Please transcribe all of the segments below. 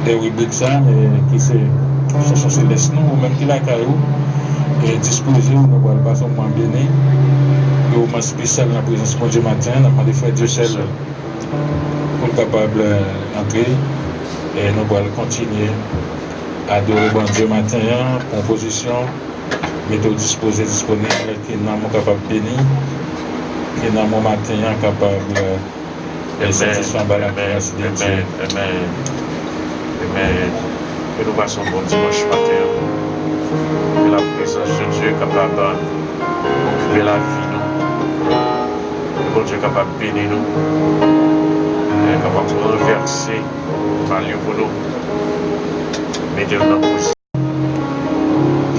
des rubriques ça, qui c'est chanson céleste nous, ou même qui la caillou, et disposé, nous ne pas seulement béni, et au moins spécial dans la présence de Dieu matin, nous avons fait Dieu seul pour capable d'entrer, et nous allons continuer à adorer bon Dieu matin, composition, méthode disposée, disponible, qui nous sommes capables de bénir, qui nous sommes matin capables de satisfaire la grâce de Dieu. Amen. Que nous passons bon dimanche matin. Que la présence de Dieu est capable d'occuper la vie nous. Que bon Dieu est capable de bénir nous. Il est capable de renverser par lieu pour nous. Mettez-nous dans la position.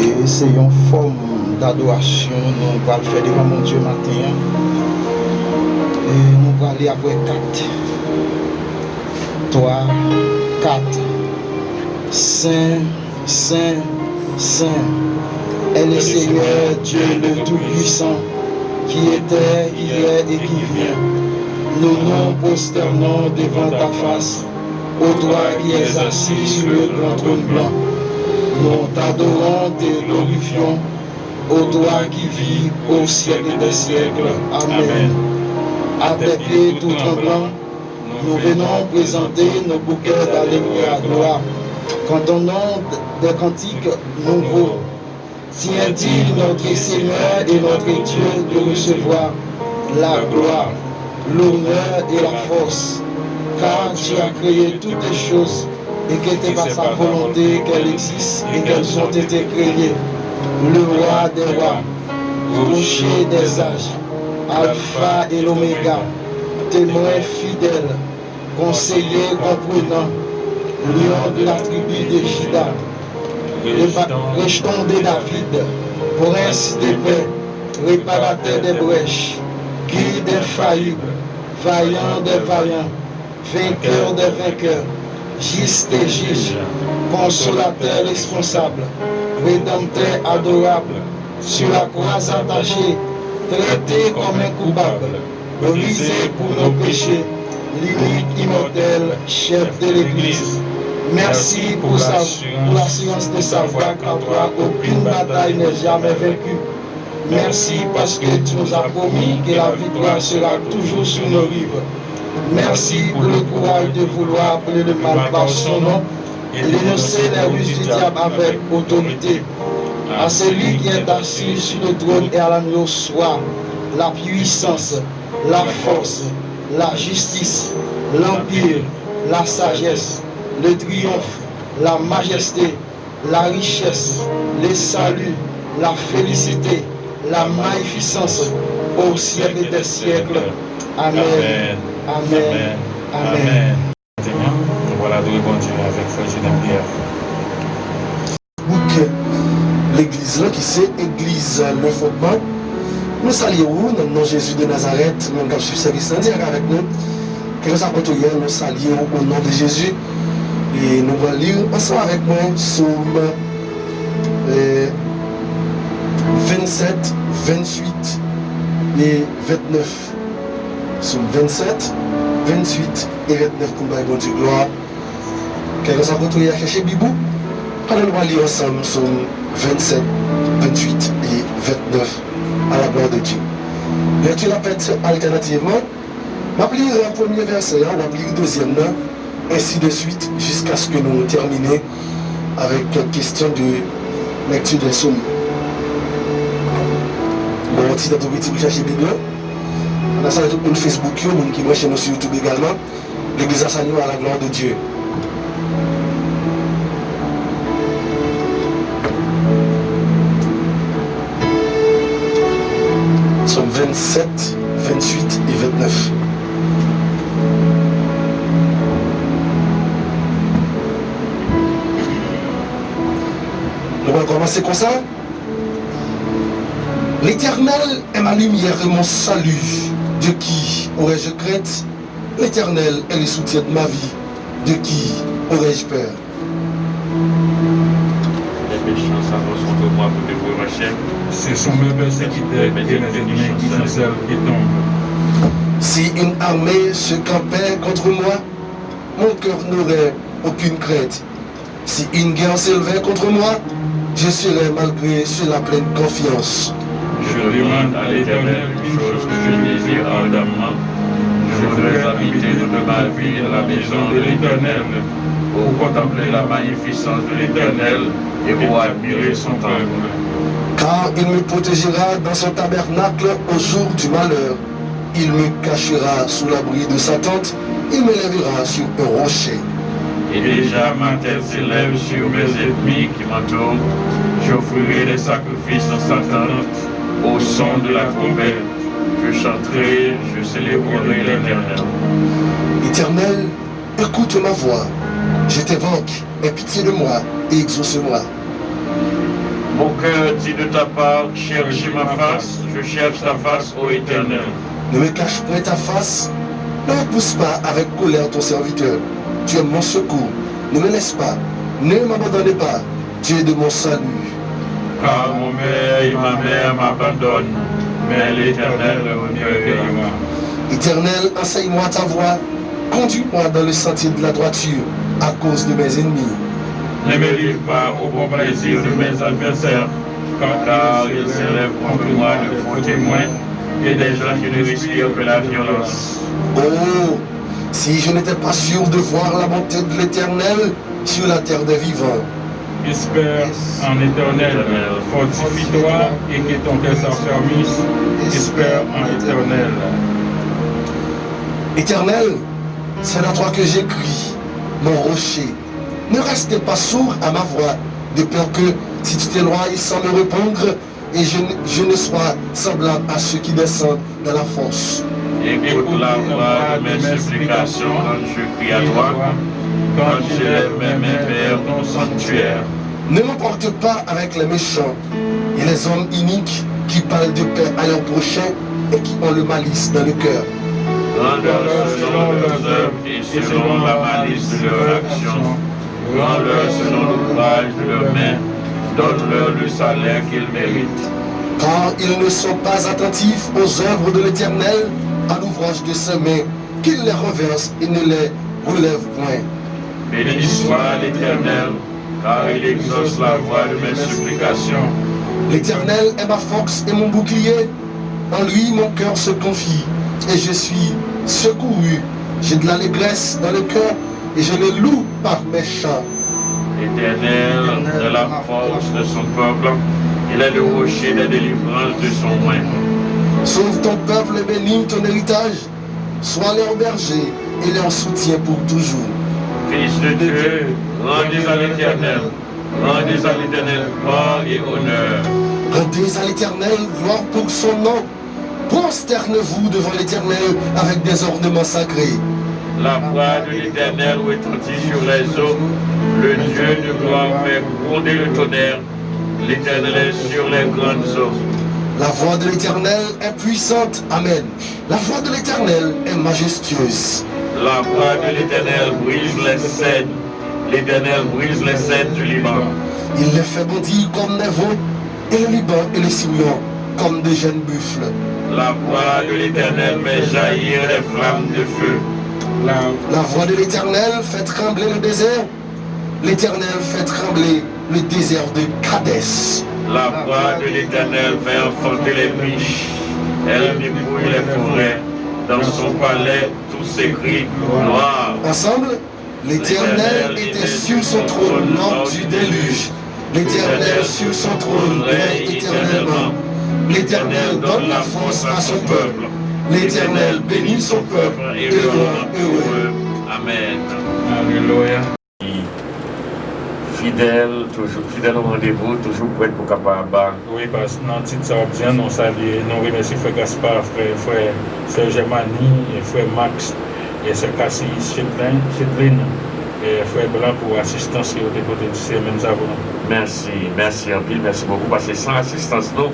Et c'est une forme d'adoration. Nous allons faire devant mon Dieu matin. Et nous allons aller après 4. 3, 4. Saint, Saint, Saint est le Seigneur Dieu le Tout-Puissant, qui était, qui est et qui vient. Nous nous prosternons devant ta face, ô toi qui es assis sur le grand trône blanc. Nous t'adorons, te glorifions, ô toi qui vis au siècle des siècles. Amen. À tes pieds tout tremblant, nous venons présenter nos bouquets d'alléluia à gloire. Cantonnons des cantiques nouveaux. Tiens-t-il notre Seigneur et notre Dieu de recevoir la gloire, l'honneur et la force, car tu as créé toutes les choses et que c'est par sa volonté qu'elles existent et qu'elles ont été créées. Le roi des rois, rocher des âges, alpha et l'oméga, témoin fidèle, conseiller comprenant, lion de la tribu de Juda, rejeton de David, prince de paix, réparateur des brèches, guide infaillible, vaillant des vaillants, vainqueur des vainqueurs, juste et juge, consolateur responsable, rédempteur adorable, sur la croix attachée, traité comme un coupable, brisé pour nos péchés, l'unique immortel, chef de l'Église. Merci pour l'assurance de savoir qu'en toi, aucune bataille n'est jamais vaincue. Merci parce que tu nous as promis que la victoire sera toujours sur nos rives. Merci pour le courage de vouloir appeler le mal par son nom et dénoncer les ruses du diable avec autorité. À celui qui est assis sur le trône et à l'agneau soit la puissance, la force, la justice, l'empire, la sagesse, le triomphe, la majesté, la richesse, le salut, la félicité, la magnificence au siècle des siècles. Amen. Amen. Amen. Voilà, nous rebondir avec Frère Pierre. Donc, l'église là qui c'est église le fondement. Nous saluons dans le nom de Jésus de Nazareth, nous avons service avec nous. Que nous apportons, nous saluons au nom de Jésus. Et nous allons lire ensemble avec moi Psaume 27, 28 et 29. Psaume 27, 28 et 29 pour le bon Dieu gloire. Que nous apportons à chercher Bibou. Alors nous allons lire ensemble Psaume 27, 28 et 29 à la gloire de Dieu. Lecture la fête alternativement. On va lire le premier verset, on va lire le deuxième, ainsi de suite, jusqu'à ce que nous terminions avec une question de lecture des psaumes. Bon, si vous avez cherché Bible, on a ça sur Facebook, on qui chez nous sur YouTube également. L'église a salué à la gloire de Dieu. Psaume 27, 28 et 29. Nous allons commencer comme ça. L'Éternel est ma lumière et mon salut. De qui aurais-je crainte? L'Éternel est le soutien de ma vie. De qui aurais-je peur? Les méchants s'avancent contre moi pour dévorer ma chair. Ce sont mes persécuteurs et mes ennemis qui chancellent et tombent. Si une armée se campait contre moi, mon cœur n'aurait aucune crainte. Si une guerre s'élevait contre moi, je serais malgré cela pleine confiance. Je demande à l'Éternel une chose que je désire ardemment. Je voudrais habiter toute ma vie dans la maison de l'Éternel, pour contempler la magnificence de l'Éternel et pour admirer son temple. Car il me protégera dans son tabernacle au jour du malheur. Il me cachera sous l'abri de sa tente, il me lèvera sur un rocher. Et déjà ma tête s'élève sur mes ennemis qui m'entourent. J'offrirai des sacrifices dans sa tente, au son de la trompette. Je chanterai, je célébrerai l'Éternel. Éternel, écoute ma voix. Je t'évoque, aie pitié de moi et exauce-moi. Mon cœur dit de ta part, cherche ma face, je cherche ta face, ô Éternel. Ne me cache point ta face, ne repousse pas avec colère ton serviteur. Tu es mon secours, ne me laisse pas, ne m'abandonne pas, tu es de mon salut. Car mon père et ma mère m'abandonnent, mais l'Éternel me veillera. Éternel, enseigne-moi ta voie, conduis-moi dans le sentier de la droiture, à cause de mes ennemis. Ne me livre pas au bon plaisir de mes adversaires, car ils s'élèvent contre moi de faux témoins et des gens qui ne respirent que la violence. Oh, si je n'étais pas sûr de voir la bonté de l'Éternel sur la terre des vivants. Espère en Éternel, fortifie-toi et que ton cœur s'affermisse. Espère en Éternel. Éternel, c'est à toi que j'écris, mon rocher. Ne restez pas sourd à ma voix, de peur que, si tu t'éloignes sans me répondre, et je ne sois semblable à ceux qui descendent dans la fosse. Écoute la voix de mes supplications quand je crie à toi, quand j'élève mes mains vers ton sanctuaire. Ne m'emporte pas avec les méchants et les hommes iniques qui parlent de paix à leur prochain et qui ont le malice dans le cœur. Rends-leur selon leurs œuvres et selon la malice de leur action. Rends-leur selon l'ouvrage de leurs mains. Donne-leur le salaire qu'ils méritent. Car ils ne sont pas attentifs aux œuvres de l'Éternel, à l'ouvrage de ses mains, qu'il les renverse et ne les relève point. Béni soit l'Éternel, car il exauce la voix de mes supplications. L'Éternel est ma force et mon bouclier. En lui mon cœur se confie et je suis secouru. J'ai de l'allégresse dans le cœur et je le loue par mes chants. L'Éternel est la force de son peuple, il est le rocher des délivrances de son oint. Sauve ton peuple et bénis ton héritage. Sois leur berger et leur soutien pour toujours. Fils de Dieu, rendez à l'Éternel gloire et honneur. Rendez à l'Éternel gloire pour son nom. Prosterne-vous devant l'Éternel avec des ornements sacrés. La voix de l'Éternel retentit sur les eaux. Le Dieu de gloire fait gronder le tonnerre. L'Éternel est sur les grandes eaux. La voix de l'Éternel est puissante. Amen. La voix de l'Éternel est majestueuse. La voix de l'Éternel brise les cèdres. L'Éternel brise les cèdres du Liban. Il les fait bondir comme des veaux, et le Liban et le Sirion comme de jeunes buffles. La voix de l'Éternel fait jaillir les flammes de feu. La voix de l'Éternel fait trembler le désert. L'Éternel fait trembler le désert de Kadès. La voix de l'Éternel fait enfanter les biches. Elle débrouille les forêts. Dans son palais, tous s'écrient gloire. Ensemble, l'Éternel était sur son trône lors du déluge. L'Éternel sur son trône règne éternellement. L'Éternel donne la force à son peuple. L'Éternel bénit son peuple et le rend heureux. Amen. Alléluia. Fidèle, toujours fidèle au rendez-vous, toujours prêt pour capable. Oui, parce que dans le titre, ça obtient, nous saluons, nous remercions frère Gaspard, frère Serge Mani, et frère Max, et frère Cassis Chetlin, et frère Blanc pour l'assistance qui ont été côté du CMN Zavon. Merci en pile, merci beaucoup, parce que sans assistance, nous,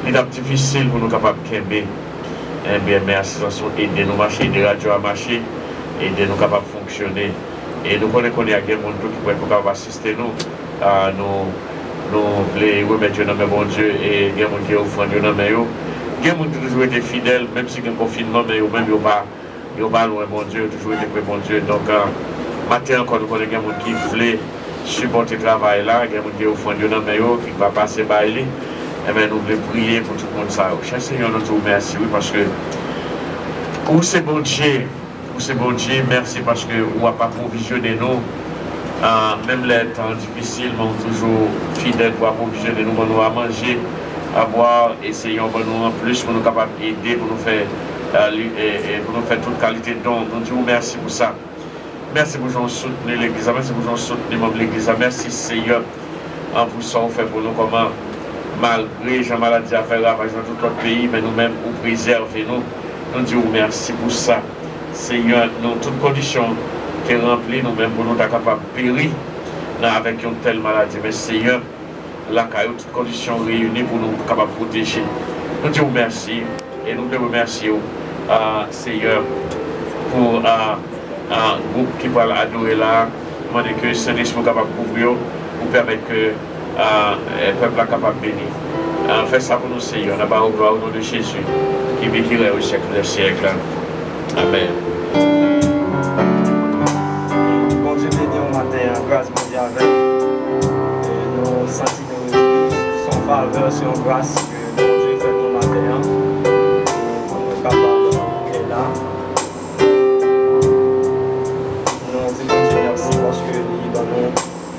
il est difficile pour nous capables de kembe. Eh bien, merci aider nous marcher, aider radio à marcher, aider nous capables de fonctionner. Et nous connaissons qu'il y a des gens qui peuvent assister nous. Nous voulons remettre dans bon Dieu et il y a des gens qui offrent dans mes yeux. Il y a des gens qui ont toujours été fidèles, même si il y a un confinement, mais ils ne sont pas loin, bon Dieu, toujours été près, bon Dieu. Donc, Matin encore, nous connaissons des gens qui veulent supporter le travail là, il y a des gens qui au fond de nous qui va passer par lui. Eh bien, nous voulons prier pour tout le monde ça. Cher Seigneur, nous te remercions, oui, parce que où c'est bon Dieu, merci parce que vous n'avez pas provisionné nous. Même les temps difficiles, nous sommes toujours fidèles pour approvisionner nous, pour nous à manger, à boire, essayons pour nous en plus, pour nous capables d'aider, pour nous faire toute qualité de don. Nous disons merci pour ça. Merci pour nous soutenir l'Église, merci pour nous soutenir membres de l'Église, merci Seigneur pour ça qu'on fait pour nous, comment malgré la maladie à faire ravage dans tout notre pays, mais nous-mêmes, vous préservez nous. Nous disons merci pour ça. Seigneur, dans toutes conditions qui sont remplies, nous-mêmes, pour nous être capables de périr avec une telle maladie. Mais Seigneur, là, il y a toutes conditions réunies pour nous capables de protéger. Nous disons merci et nous devons remercier Seigneur pour un groupe qui va adorer là. Nous demandons que Saint-Esprit soit capable de couvrir pour permettre que le peuple soit capable de bénir. Fais ça pour nous, Seigneur. On a pas au gloire au nom de Jésus qui vécurait au siècle des siècles. Amen. Bon Dieu béni au matin, grâce mondiale avec. Nous sentons son faveur, son grâce que bon Dieu fait au matin. Pour nous capables de là. Nous disons bon Dieu merci parce que nous donnons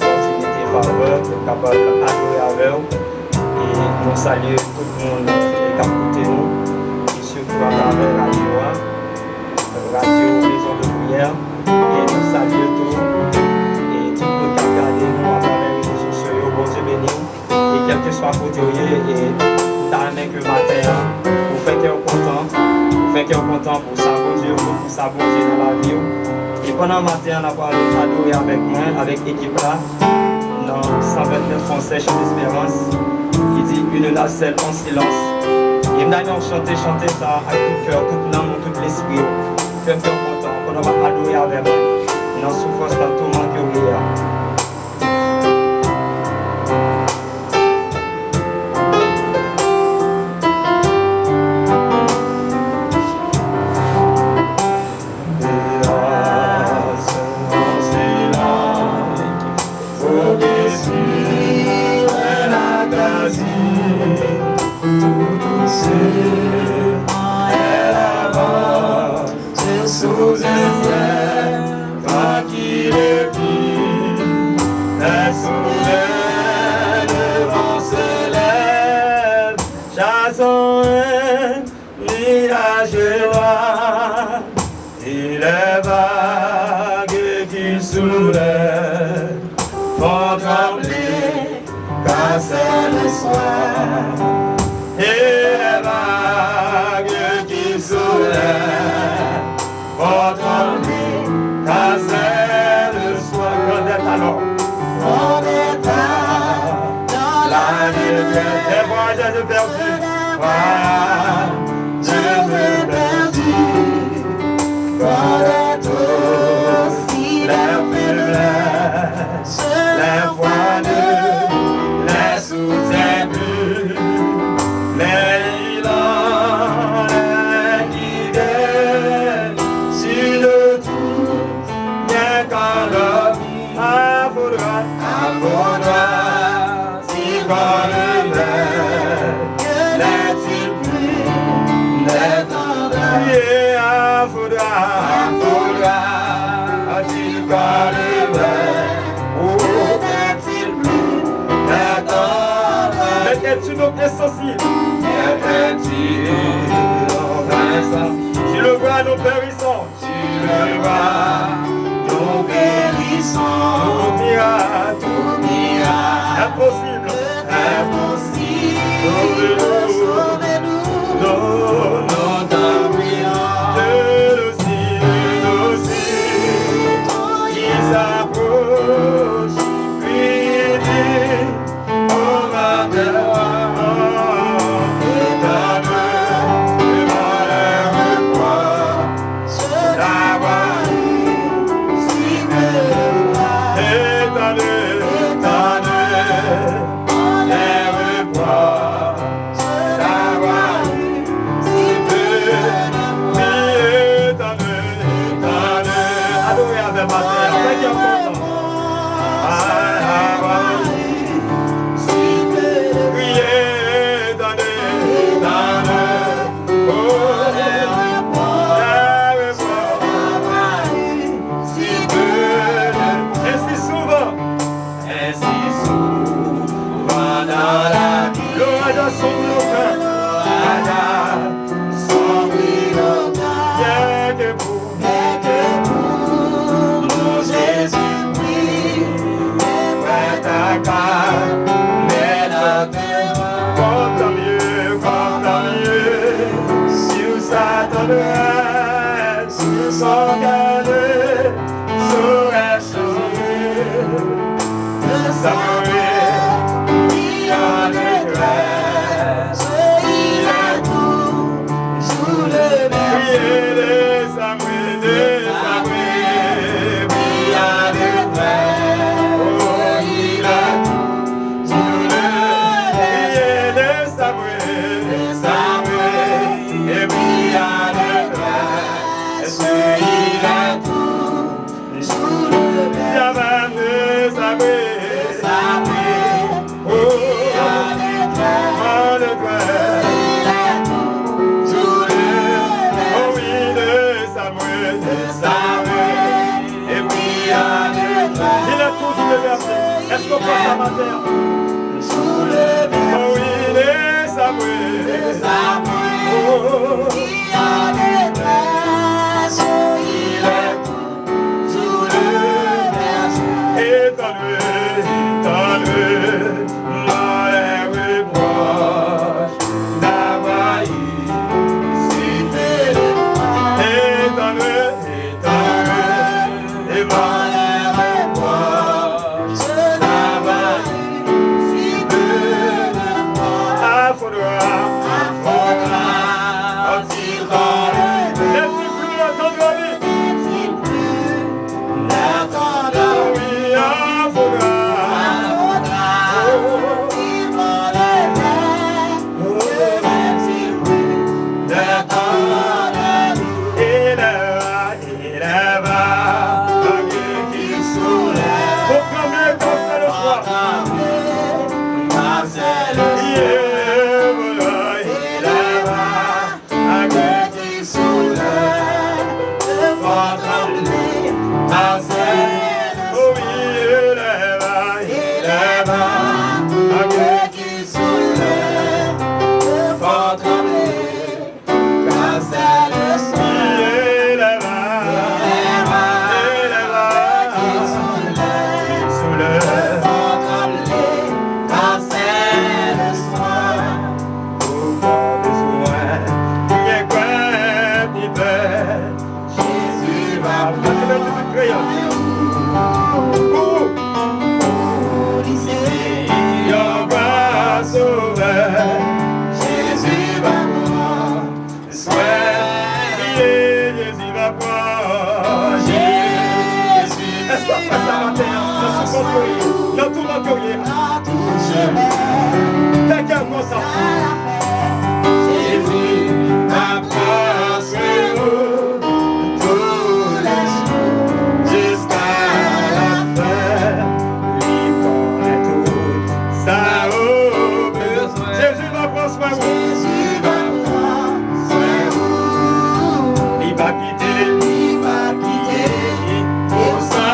continuité faveur, nous capables d'adorer avec vous. Et nous saluons tout le monde qui est écouté nous, et surtout à travers radio Maison de Prière, et nous saluons tout, et tout le monde qui a regardé nous à travers les réseaux sociaux, bon Dieu béni, et quel que soit côté et t'as avec le matin, vous faites qu'on est content, pour ça, bon Dieu, pour ça, bon Dieu dans la vie. Et pendant le matin, on a parlé adorer avec moi, avec l'équipe là, dans 129 Français, Chant d'Espérance. Il dit une nacelle en silence. Et nous chanter ça avec tout cœur, toute l'âme, tout l'esprit. Fais-moi content, qu'on va adorer avec moi. Dans la souffrance, dans tout le monde qui est Tu le vois, nous périssons. Tout miracle. Impossible. Sauvez-nous. Nous t'en prions. De nos cils, qui s'approche. Puis dit, on va te voir. Hey! Est-ce qu'on peut ça matin? Oh oui, les Samuel. Il y a des traces, il est tout le berger. Étonne-le, malheur et proche d'avoir cité le froid. Étonne-le, et malheur et proche d'avoir cité le froid. Faudra, a-t-il parlé? N'est-il plus l'attendroni? N'est-il plus l'attendroni? Oui, faudra, a-t-il parlé? N'est-il plus l'attendroni? Il est va, malgré qu'il soulève. Proclamez quand c'est le soir. Quand c'est le soir. Dans tout notre courrier, t'as qu'à voir ça. Jésus approche tous les jours jusqu'à la fin. Lui connaît tout ça au besoin. Jésus va prendre soin de vous. Jésus va prendre soin de vous. Il va quitter pour ça.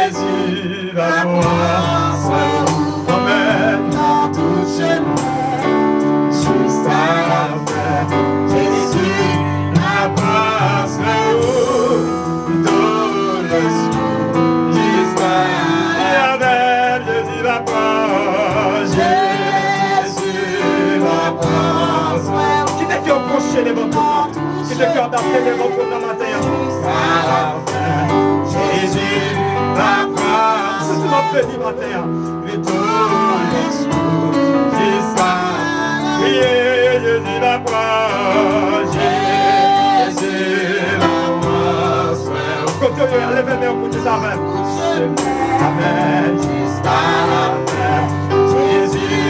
Jésus va prendre amen dans tout chemin jusqu'à la fin. Jésus va prendre tous les jours jusqu'à la fin. Jésus va prendre. Jésus va prendre. Qui t'a cœur penché devant toi? Qui t'a cœur d'appeler devant toi dans matin? Jésus va prendre. Si tu m'as béni matin, mais tous les jours jusqu'à prier, Jésus va prendre. Jésus va prendre. Continuez, levez les mains pour dire amen. Amen. Jusqu'à la fin. Jésus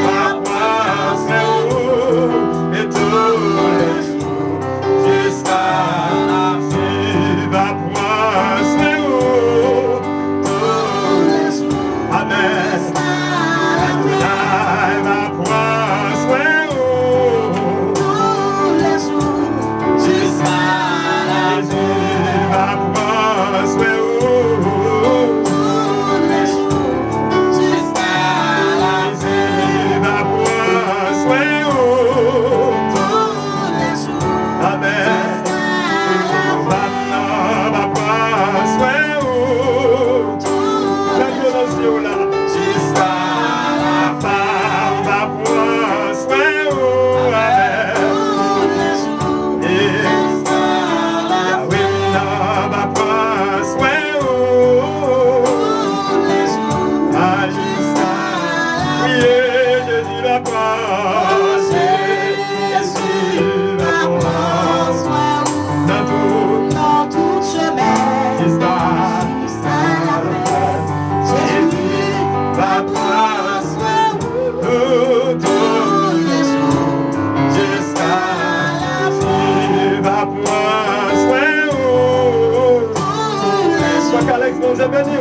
va prendre. Et tous les jours jusqu'à la fin. Va prendre. Amen. I va prendre. Tous les jours jusqu'à la fin. Va prendre. Tous les jours jusqu'à la fin. Va prendre. Tous les jours. Amen. Va prendre. Jusqu'à la fin, va prendre. Amen. Va Alex, nous a béni.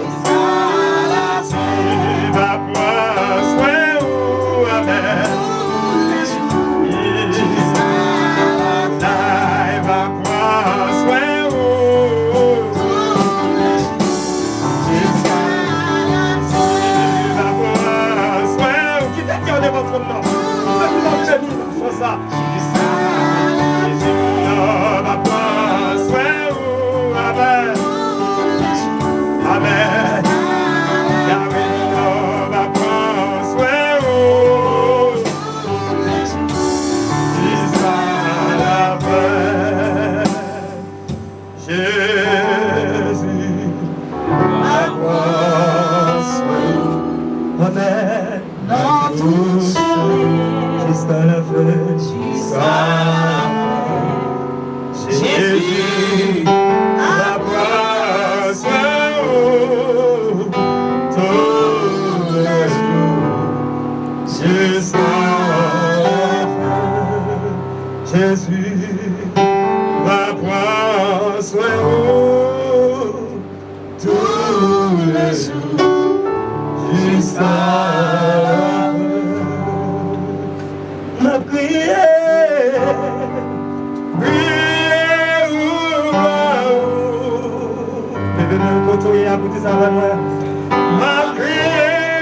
Va prendre. Amen. Amen. Amen. Dans tout jusqu'à la fin. Jésus approche tous les jours jusqu'à la fin. Jésus va prendre soin tous les jours jusqu'à la fin. Ma prière, bébé me côtoyer à bout de sa valeur. Ma prière,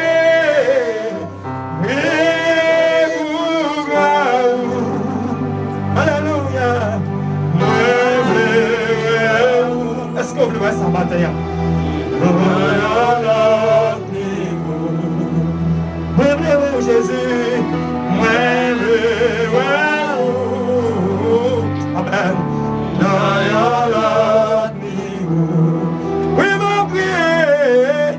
alléluia. Est-ce qu'on peut voir ça matin? Jésus, amen. Oui, ma prière,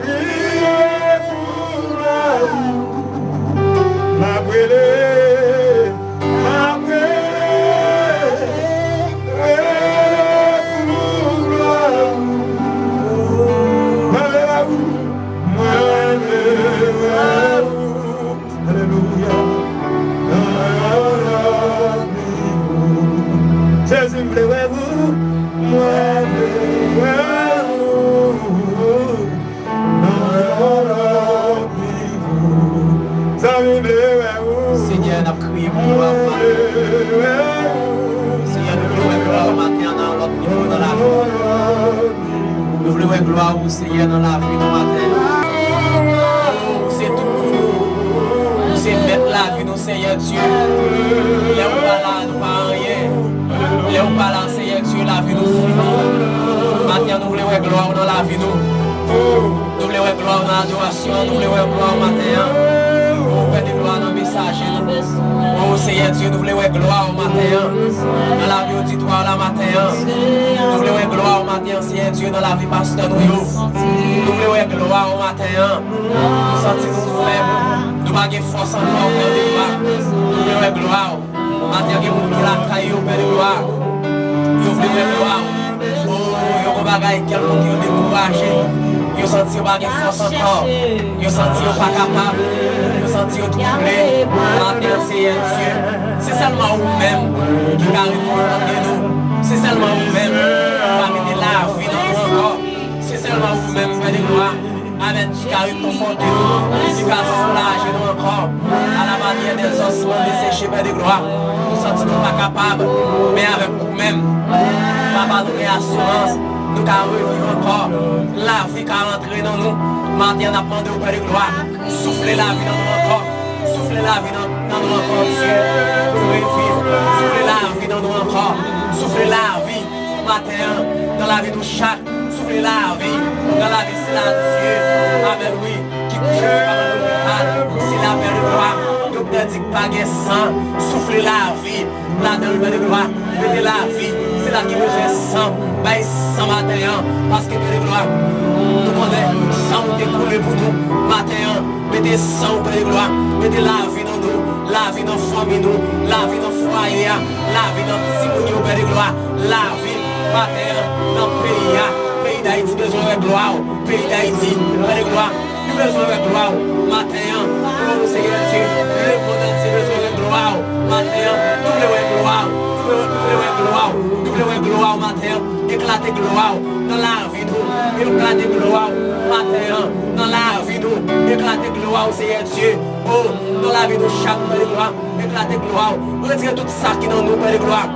prière pour ma prière, ouais gloire au Seigneur dans la vie de matin. C'est tout pour nous. C'est mettre la vie, nous, Seigneur Dieu. Là où pas là, nous pas rien. Là où pas là, Seigneur Dieu, la vie nous finit. Maintenant, nous voulons gloire dans la vie, nous. Nous voulons gloire dans l'adoration, nous voulons gloire au matin. Oh, Père de gloire dans le message, oh Seigneur Dieu, nous voulons gloire au matin. Dans la vie auditoire, la matin. Nous voulons gloire au matin, Seigneur Dieu, dans la vie pasteur, nous. Nous voulons gloire au matin. Nous sentons faibles. Nous n'avons pas force encore, Père de gloire. Nous voulons gloire. Matin, il y a des gens qui l'ont trahi, Père de gloire. Nous voulons gloire. Oh, il y a des bagailles qui ont découragé. Ils ont senti qu'ils n'ont pas force encore. Ils ont senti qu'ils ne sont pas capables. Ils ont senti qu'ils sont troublés. Matin, Seigneur Dieu. C'est seulement vous-même qui arrivez pour confronter nous. C'est seulement vous-même qui va mettre la vie dans nous encore. C'est seulement vous-même, Père de gloire. Amen, qui arrive pour confronter nous. Qui va soulager nous encore. À la manière des ossements desséchés, Père de gloire. Nous ne sommes pas capables. Mais avec vous-même, Papa, nous avons assurance. Nous avons revivre encore la vie qui a rentré dans nous. Maintenant, on a demandé au Père de gloire. Soufflez la vie dans nous encore. Soufflez la vie dans nous encore, Dieu. Pour revivre. Soufflez la vie dans nous encore. Soufflez la vie matin dans la vie de chaque. Soufflez la vie dans la vie, c'est la Dieu. Amen, oui. Qui couche par l'hôpital. C'est la Père de gloire. Docteur dit que pas de sang. Soufflez la vie. Là dans le Père de gloire. Mettez la vie. C'est là qui vous fait sang. Bah, sang matin, parce que Père de gloire, nous connaissons sang découlé pour nous. Matin, mettez sang, Père de gloire, mettez la vie dans nous, la vie dans la famille, nous, la vie dans le foyer, la vie dans le petit Père de gloire, la vie, matin, dans le pays d'Haïti, besoin de gloire, pays d'Haïti, Père de gloire, nous besoin de gloire, matin, nous, Seigneur Dieu, le monde entier besoin de gloire, matin, nous voulons gloire. Nous voulons gloire au matin, éclater gloire dans la vie nous, éclater gloire au matin, dans la vie nous, éclater gloire au Seigneur Dieu, oh, dans la vie de chaque Père de gloire, éclater gloire, retirez tout ça qui est dans nous, Père de gloire,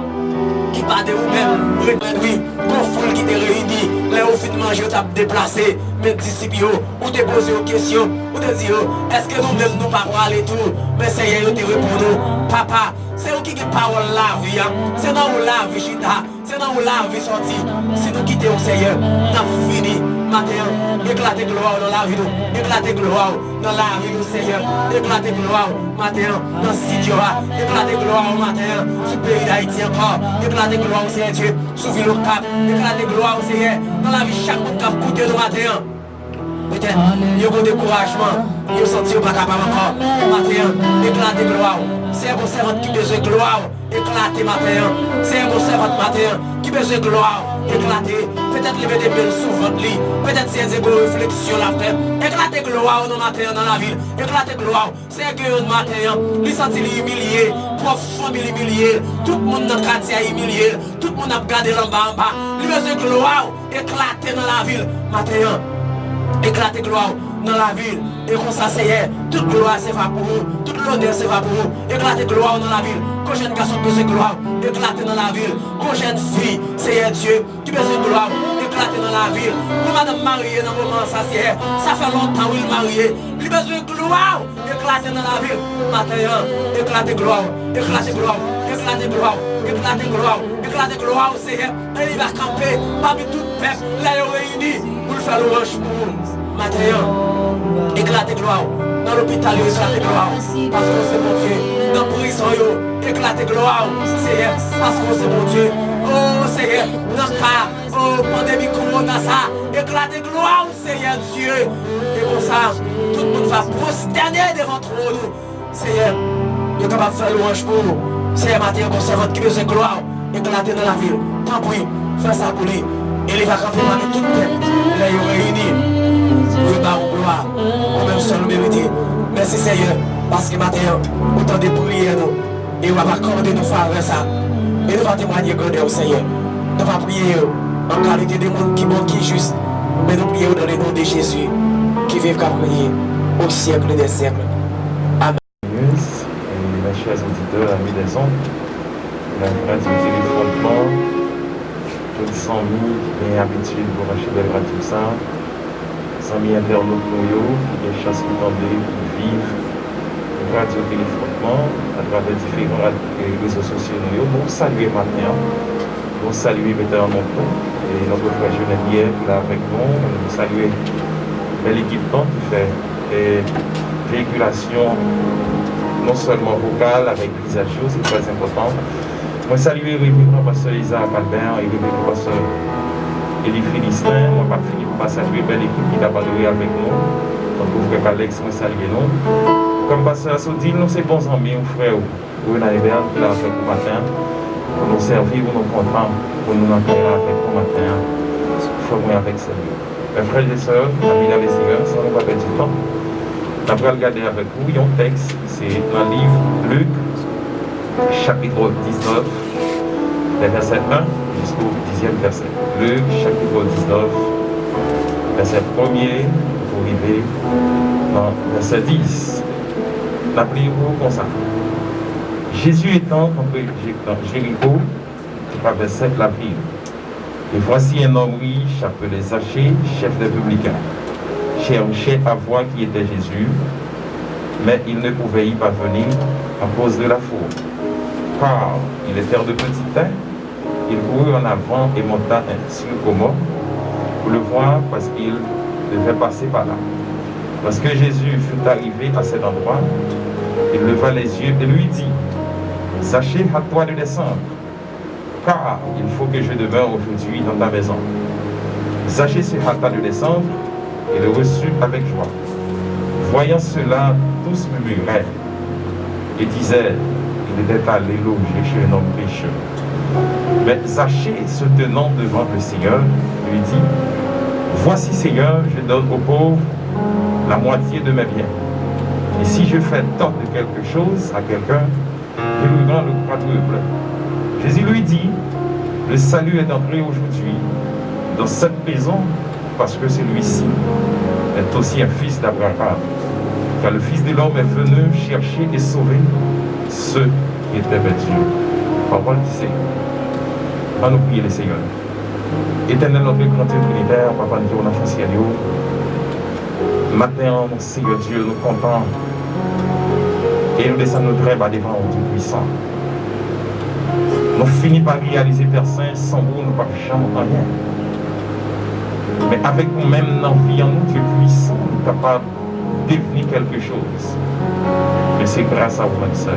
qui part de vous-même, oui, pour foule qui te réunit, les hauts fins de manger, tu as déplacé, mes disciples, ou te poser aux questions, ou te dire, est-ce que nous-mêmes nous pas pour aller tout, mais Seigneur, te répond nous, papa. C'est nous qui parole la vie, c'est dans où la vie chita, c'est dans où la vie sortie. Si nous quittons le Seigneur, nous avons fini. Matin, éclater gloire dans la vie, éclater gloire dans la vie du Seigneur, éclater gloire matin dans le studio, éclater gloire au matin sur le pays d'Haïti encore, éclater gloire au Seigneur Dieu, sur le ville au Cap, éclater gloire au Seigneur dans la vie chaque monde qui a coûté le matin. Peut-être, il y a un découragement, il y a senti pas capable encore. Matin, éclater gloire. C'est un bon servant qui besoin de gloire, éclater matin. C'est un bon servant matin qui besoin de gloire, éclater. Peut-être lever des belles sous votre lit. Peut-être c'est des bonnes réflexions la faire. Éclater gloire dans matin dans la ville. Éclater gloire. C'est un gueule matin. Il sentit humilié. Pour famille humilié. Tout le monde dans le quartier a humilié. Tout le monde a gardé en bas. Il besoin de gloire. Éclater dans la ville. Matin. Éclater gloire dans la ville. Et comme ça, c'est toute gloire, c'est va pour vous. Toute l'honneur, c'est va pour vous. Éclater gloire dans la ville. Quand jeune garçon besoin de gloire, éclater dans la ville. Quand jeune fille, c'est Dieu qui besoin de gloire, éclater dans la ville. Pour madame mariée dans le moment, ça c'est ça fait longtemps qu'il est marié. Il besoin de gloire, éclater dans la ville. Matin, éclater gloire, éclater gloire, éclater gloire, éclater gloire, éclater gloire au Seigneur. Et il va camper parmi tout le peuple, là il est réuni pour faire l'orange pour vous. Matin, éclater gloire. Dans l'hôpital, éclater gloire. Parce que c'est mon Dieu. Dans la prison, éclater gloire. Seigneur, parce que c'est mon Dieu. Oh Seigneur, dans le cas, oh pandémie, corona, ça, éclater gloire, Seigneur Dieu. Et pour ça, tout le monde va prosterner devant nous. Seigneur, il est capable de faire louange pour nous. Seigneur, matin, bon servant qui besoin de gloire, éclater dans la ville. Tant pis, fais ça pour lui. Et il va camper avec tout le peuple. Là, il est réuni. Oui, bah, gloire, on même seul mérité. Merci Seigneur, parce que matin, autant de prières nous, et on va accorder nos faveurs ça. Et nous allons témoigner grandeur au Seigneur. Nous allons prier en qualité de monde qui bon, qui est juste. Mais nous prions dans le nom de Jésus, qui vive qu'à prier au siècle des siècles. Amen. Mes chers auditeurs, amis des ondes, la grâce du téléphone, Je me sens mis et habitude pour acheter des gratuits ça. Sans mis internautes pour eux, qui des chances qui tombent, qui vivent, radio téléphonement, à travers différents réseaux sociaux. Nous saluer maintenant, nous saluer Peter Monton et notre frère Geneviève qui est là avec nous. Nous saluer l'équipement qui fait des véhiculations non seulement vocales avec visage, c'est très important. Moi saluer révérend pasteur Isaac Albert et révérend pasteur Élie Philistin. Moi pas fini pour pas saluer belle équipe qui t'a parlé avec nous. Donc vous frère Alex, moi saluer nous. Comme pasteur Soudil, nous c'est bons amis, mon frère René Hébert qui l'a fait pour matin. Pour nous servir, pour nous comprendre, pour nous entendre avec pour matin. Formé avec celui. Mes frères et sœurs, amis dans les seigneurs, sans nous pas perdre du temps. On va regarder avec vous un texte, c'est dans le livre Luc, chapitre 19, les versets 1 jusqu'au 10e verset. Luc, chapitre 19, verset 1er, pour arriver dans verset 10. L'appelez-vous comme ça. Jésus étant entré dans Jéricho, qui traversait la ville. Et voici un homme riche appelé Zachée, chef des publicains, cherchait à voir qui était Jésus, mais il ne pouvait y parvenir à cause de la foule. Car il était de petit teint, il courut en avant et monta sur le commun pour le voir parce qu'il devait passer par là. Lorsque Jésus fut arrivé à cet endroit, il leva les yeux et lui dit, « Zachée, hâte-toi de descendre, car il faut que je demeure aujourd'hui dans ta maison. » Zachée se hâta de descendre et le reçut avec joie. Voyant cela, tous murmuraient et disaient, il était allé loger chez un homme pécheur. Mais Zachée, se tenant devant le Seigneur, lui dit, voici Seigneur, je donne aux pauvres la moitié de mes biens. Et si je fais tort de quelque chose à quelqu'un, je lui rends le quadruple. Jésus lui dit, le salut est entré aujourd'hui dans cette maison parce que celui-ci est aussi un fils d'Abraham. Car le Fils de l'homme est venu chercher et sauver ceux qui étaient perdus. Parole du Seigneur. On nous prie le Seigneur. Éternel notre grand univers, Papa Dieu, on a fait ciel. Matin, mon Seigneur Dieu, nous comptons et nous descendons très bas devant Dieu puissant. Nous finissons par réaliser Père Saint, sans vous, nous ne pouvons jamais rien. Mais avec nous-mêmes, dans la vie en nous, Dieu puissant, nous sommes capables de devenir quelque chose. Mais c'est grâce à vous, même seul.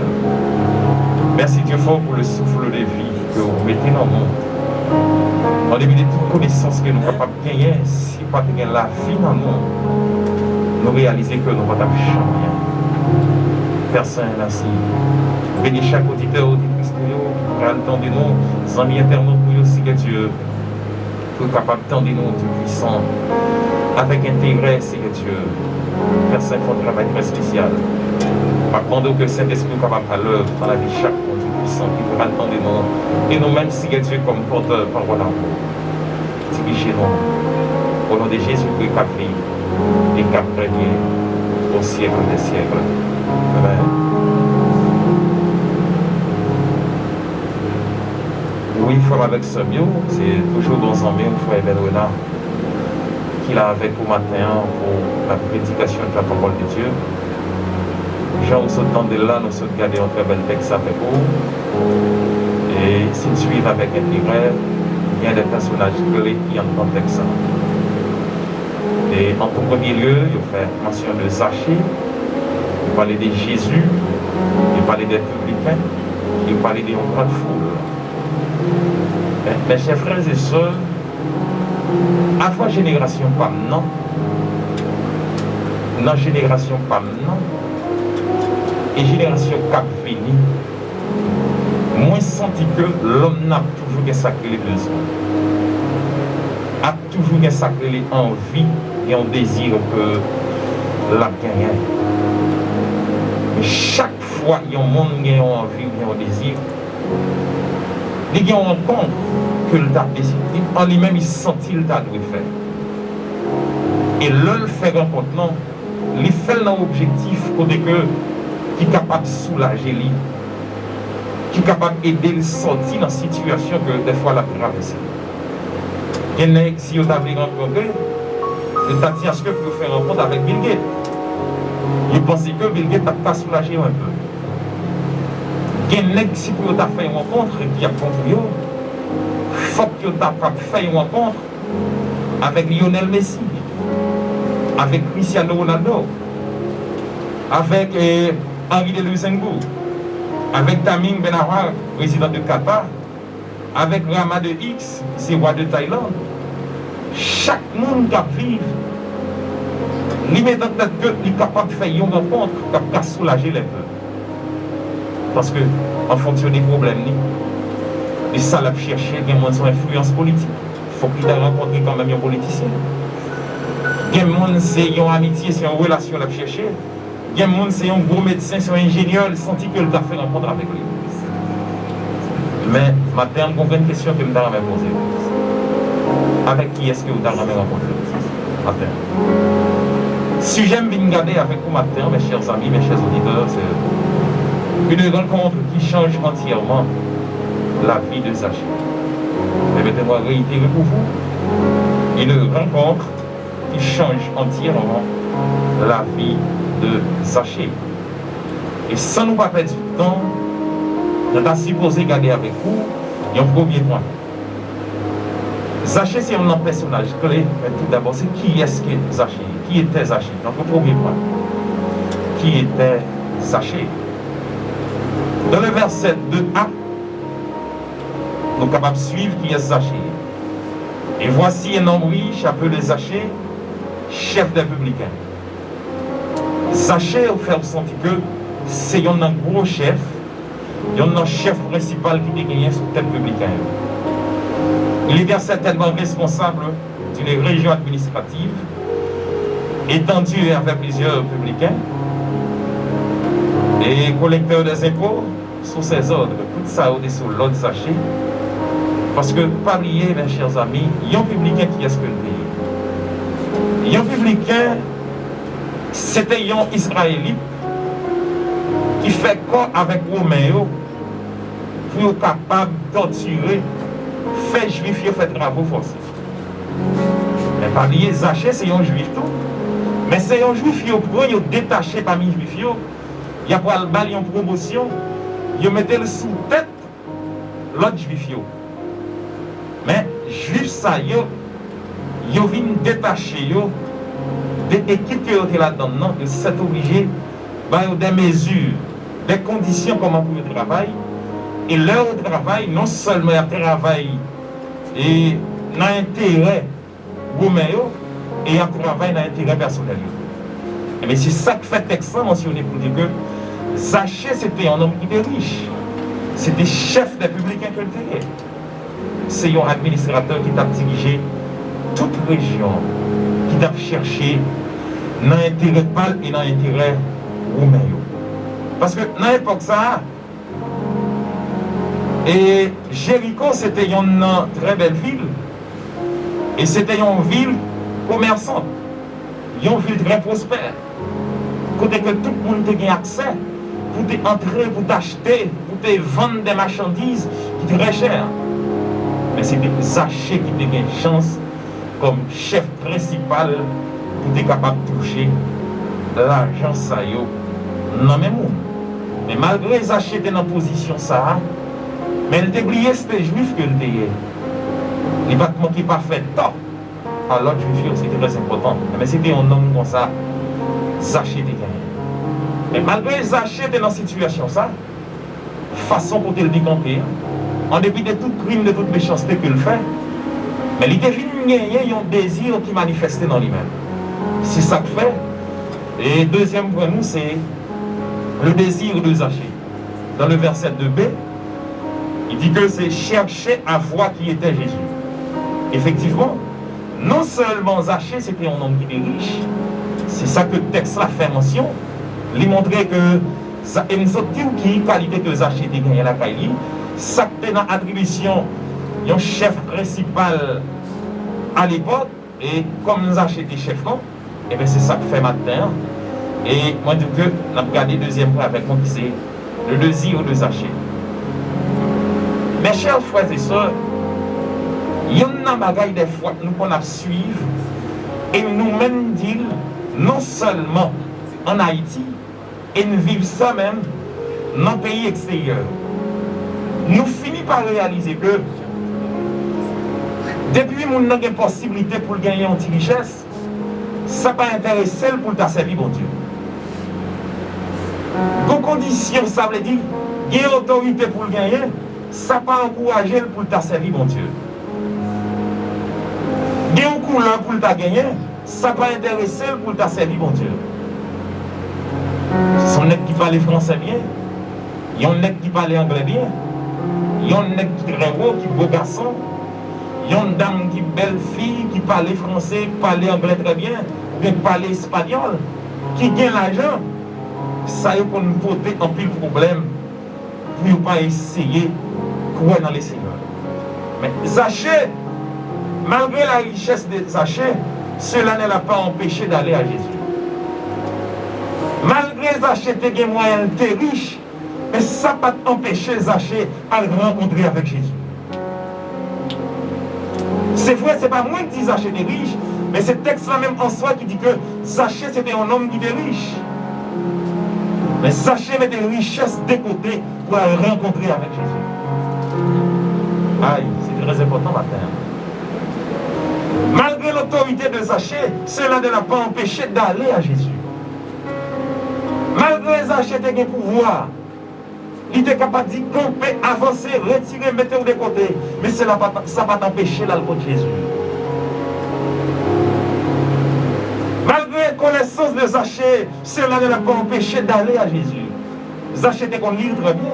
Merci Dieu fort pour le souffle de vie que vous mettez dans le monde. En début de toute connaissance que nous sommes capables de gagner, si pas de gagner la vie dans nous, nous réalisons que nous ne pouvons jamais rien. Père Saint, merci. Bénis chaque auditeur, auditrice pour attendre nous, amis internautes pour aussi que Dieu, pour capable d'attendre nous, Dieu puissant, avec intérêt, Seigneur Dieu. Père Saint, fait un travail très spécial. Par contre, que Saint-Esprit est capable à l'œuvre dans la vie de chaque Dieu puissant qui pourra attendre nous. Et nous-mêmes, Seigneur Dieu, comme porteur parole en vous. Dirigez nous. Au nom de Jésus-Christ, qu'a vie et qu'a premier au siècle des siècles. Amen. Oui, frère avec ce mieux, c'est toujours bon ami, frère Benoît, qui est avec vous matin pour la prédication de la parole de Dieu. Jean, nous sommes de là, nous sommes gardés un très bel texte avec vous. Et si nous suivons avec intérêt, il y a des personnages clés qui entrent dans le texte. Et en premier lieu, il fait mention de Zachée, il parlait de Jésus, il parlait des publicains, il parlait de une grande foule. Mes chers frères et sœurs, avant la génération pas maintenant, dans la génération pas maintenant, et génération cap fini, moi senti que l'homme n'a toujours sacré les besoins, a toujours sacré les envies et un désir que la gagne. Mais chaque fois il y a un monde qui a envie, qui a un désir, il y a une rencontre que le t'a décidé, en lui-même il sentit le t'a dû faire. Et là, le fait rencontre, non, il fait l'objectif côté que qui est capable de soulager lui, qui est capable d'aider le sortir dans la situation que des fois la traverser. Si vous avez rencontré, vous avez dit à ce que vous faites rencontre avec Bill Gates. Vous pensez que Bill Gates n'a pas soulagé un peu. Si vous avez fait une rencontre qui a compris, il faut que vous ayez fait une rencontre avec Lionel Messi, avec Cristiano Ronaldo, avec Henri de Luxembourg, avec Tamim Benawar, président de Qatar, avec Rama de X, c'est roi de Thaïlande. Chaque monde qui vit, il met en tête qu'il est capable de faire une rencontre qui va soulager les peuples. Parce que, en fonction des problèmes, et ça l'a cherché, il y a son influence politique. Il faut qu'il ait rencontré quand même un politicien. Il y a des gens c'est une amitié, c'est une relation à chercher. Il y a des gens c'est un gros médecin, c'est un ingénieur, il sentit qu'il a fait rencontre avec lui. Mais maintenant, on a une question que je me posée. Avec qui est-ce que vous avez rencontré matin? Si j'aime bien regarder avec vous matin, mes chers amis, mes chers auditeurs, c'est une rencontre qui change entièrement la vie de Zachée. Permettez-moi de réitérer pour vous. Une rencontre qui change entièrement la vie de Zachée. Et sans nous pas perdre du temps, nous avons supposé garder avec vous un premier point. Zachée, c'est un personnage clé, mais tout d'abord, c'est qui est-ce que Zachée? Qui était Zachée? Donc, le premier point. Qui était Zachée? Dans le verset 2a, nous sommes capables de suivre qui est Zachée. Et voici un homme riche appelé Zachée, chef des publicains. Zachée, vous fait sentir que c'est un gros chef, un chef principal qui est gagné sur tel publicain. Il est bien certainement responsable d'une région administrative étendue avec plusieurs publicains et collecteur des impôts sous ses ordres. Tout ça au dessous l'ordre Zachée. Parce que, pas oublier, mes chers amis, il y a un publicain qui est ce que le pays. Il y a un publicain, c'était un Israélite qui fait quoi avec Romain pour être capable de torturer, faire juif, faire travaux forcés. Mais pas oublier, Zachée, c'est un juif tout. Mais c'est un juif qui est détaché parmi les juifs. Il y a pour le bal, une promotion, il mettait le sous-tête l'autre juif. Mais juif ça, ils viennent détacher des équipes qui étaient là-dedans, ils sont obligés de des mesures, des conditions comment pour le travail. Et leur travail, non seulement un travail et l'intérêt romain, et un travail dans l'intérêt personnel. Mais c'est ça que fait Texan mentionner pour dire que Zachée, c'était un homme qui était riche. C'était chef des publicains que le était. C'est un administrateur qui t'a dirigé toute région, qui t'a cherché dans l'intérêt pâle et dans l'intérêt romain. Parce que dans l'époque ça, et Jéricho c'était une très belle ville, et c'était une ville commerçante, une ville très prospère, côté que tout le monde a accès pour entrer, pour t'acheter, pour te vendre des marchandises qui étaient très chères. Mais c'était Zachée qui avait une chance comme chef principal pour être capable de toucher l'argent ça dans même monde. Mais malgré Zachée était dans la position ça, mais il était oublié c'était juif que il était. Il va manquer pas fait tort à l'autre juif, c'était très important. Mais c'était un homme comme ça, Zachée était gagné. Mais malgré Zachée était dans cette situation ça, façon pour le décamper, en dépit de tout crime, de toute méchanceté qu'il fait, mais il était gagné un désir qui manifestait dans lui-même. C'est ça que fait. Et deuxième point, nous, c'est le désir de Zachée. Dans le verset 2b, il dit que c'est chercher à voir qui était Jésus. Effectivement, non seulement Zachée, c'était un homme qui était riche, c'est ça que le texte a fait mention. Il montrait que ça une qui qualité que Zachée était gagné à la Kaili, ça était dans l'attribution d'un chef principal à l'époque, et comme Zachée était chef, non, et bien c'est ça que fait maintenant. Et moi, je dis que on a regardé le deuxième point avec moi, c'est le désir de Zachée. Mes chers frères et sœurs, Il y a une bagaille des fois nous qu'on a suivre et nous-mêmes dire non seulement en Haïti et nous vivons ça même dans le pays extérieur. Nous finissons par réaliser que depuis que nous avons une possibilité pour gagner une petite richesse, ça n'a pas intéressé pour ta servir, bon Dieu. Vos conditions, ça veut dire qu'il y a une autorité pour le gagner, ça n'a pas encouragé pour ta servir, bon Dieu. Il y a une couleur pour ta gagner, ça n'a pas intéressé pour ta servir, bon Dieu. Ce sont des qui parlent français bien, il y a des qui parlent anglais bien, il y a des qui sont très beaux, qui sont beaux garçons. Il y a une dame qui est belle fille, qui parle français, qui parle anglais très bien, qui parle espagnol, qui gagne l'argent. Ça y est pour nous porter un pile problème pour ne pas essayer de croire dans les seigneurs. Mais Zachée, malgré la richesse de Zachée, cela ne l'a pas empêché d'aller à Jésus. Malgré Zachée, tu as moyen de être riche, mais ça n'a pas empêché Zachée à le rencontrer avec Jésus. C'est vrai, ce n'est pas moi qui dis Zachée était riche, mais ce texte-là même en soi qui dit que Zachée c'était un homme qui était riche. Mais Zachée mettait une richesse de côté pour la rencontrer avec Jésus. Aïe, c'est très important matin. Malgré l'autorité de Zachée, cela ne l'a pas empêché d'aller à Jésus. Malgré Zachée était un pouvoir, il était capable de camper, avancer, retirer, mettre de côté. Mais ça n'a pas t'empêché d'aller à Jésus. Malgré la connaissance de Zachée, cela ne l'a pas empêché d'aller à Jésus. Zachée était qu'on lit très bien.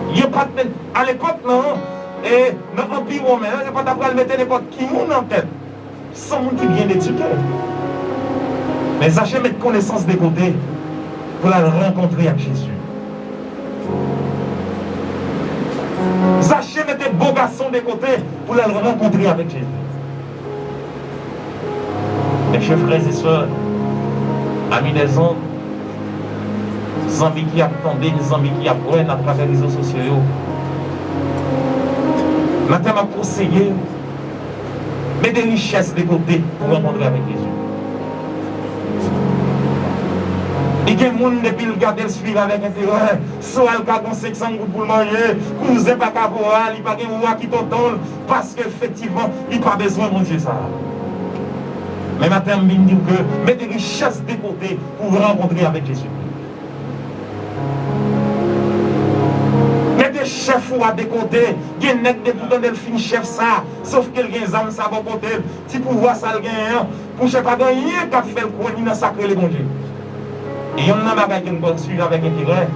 Il n'y a pas de... À l'époque, non, et dans l'Empire romain, il n'y a pas d'après mettre n'importe qui monde en tête. Sans monde qui vient d'éduquer. Mais Zachée met connaissance de côté pour la rencontrer avec Jésus. Zachée mettait beau garçon de côté pour la rencontrer avec Jésus. Mes chers frères et sœurs, amis des ondes, amis qui attendent, les amis qui apprennent à travers les réseaux sociaux, maintenant m'a conseillé, mettez des richesses de côté pour rencontrer avec Jésus. Il y a des gens depuis le garder le suivre avec intérêt, soit le cas de 500 gouttes pour manger, cousin pas caporal, il n'y a pas de roi qui t'entend, parce qu'effectivement, il n'y a pas besoin de mon Dieu ça. Mais maintenant, je me dis que mettez des richesses de côté pour rencontrer avec Jésus. Mettez chef ou à des côtés, il y a des gens qui fin chef ça, sauf que les âmes ça va côté, si pouvoir ça le gagne, pour ne pas gagner, qu'à faire le coin, il a sacré les bon Dieu. Et il y a un bagage qui nous suit avec intérêt.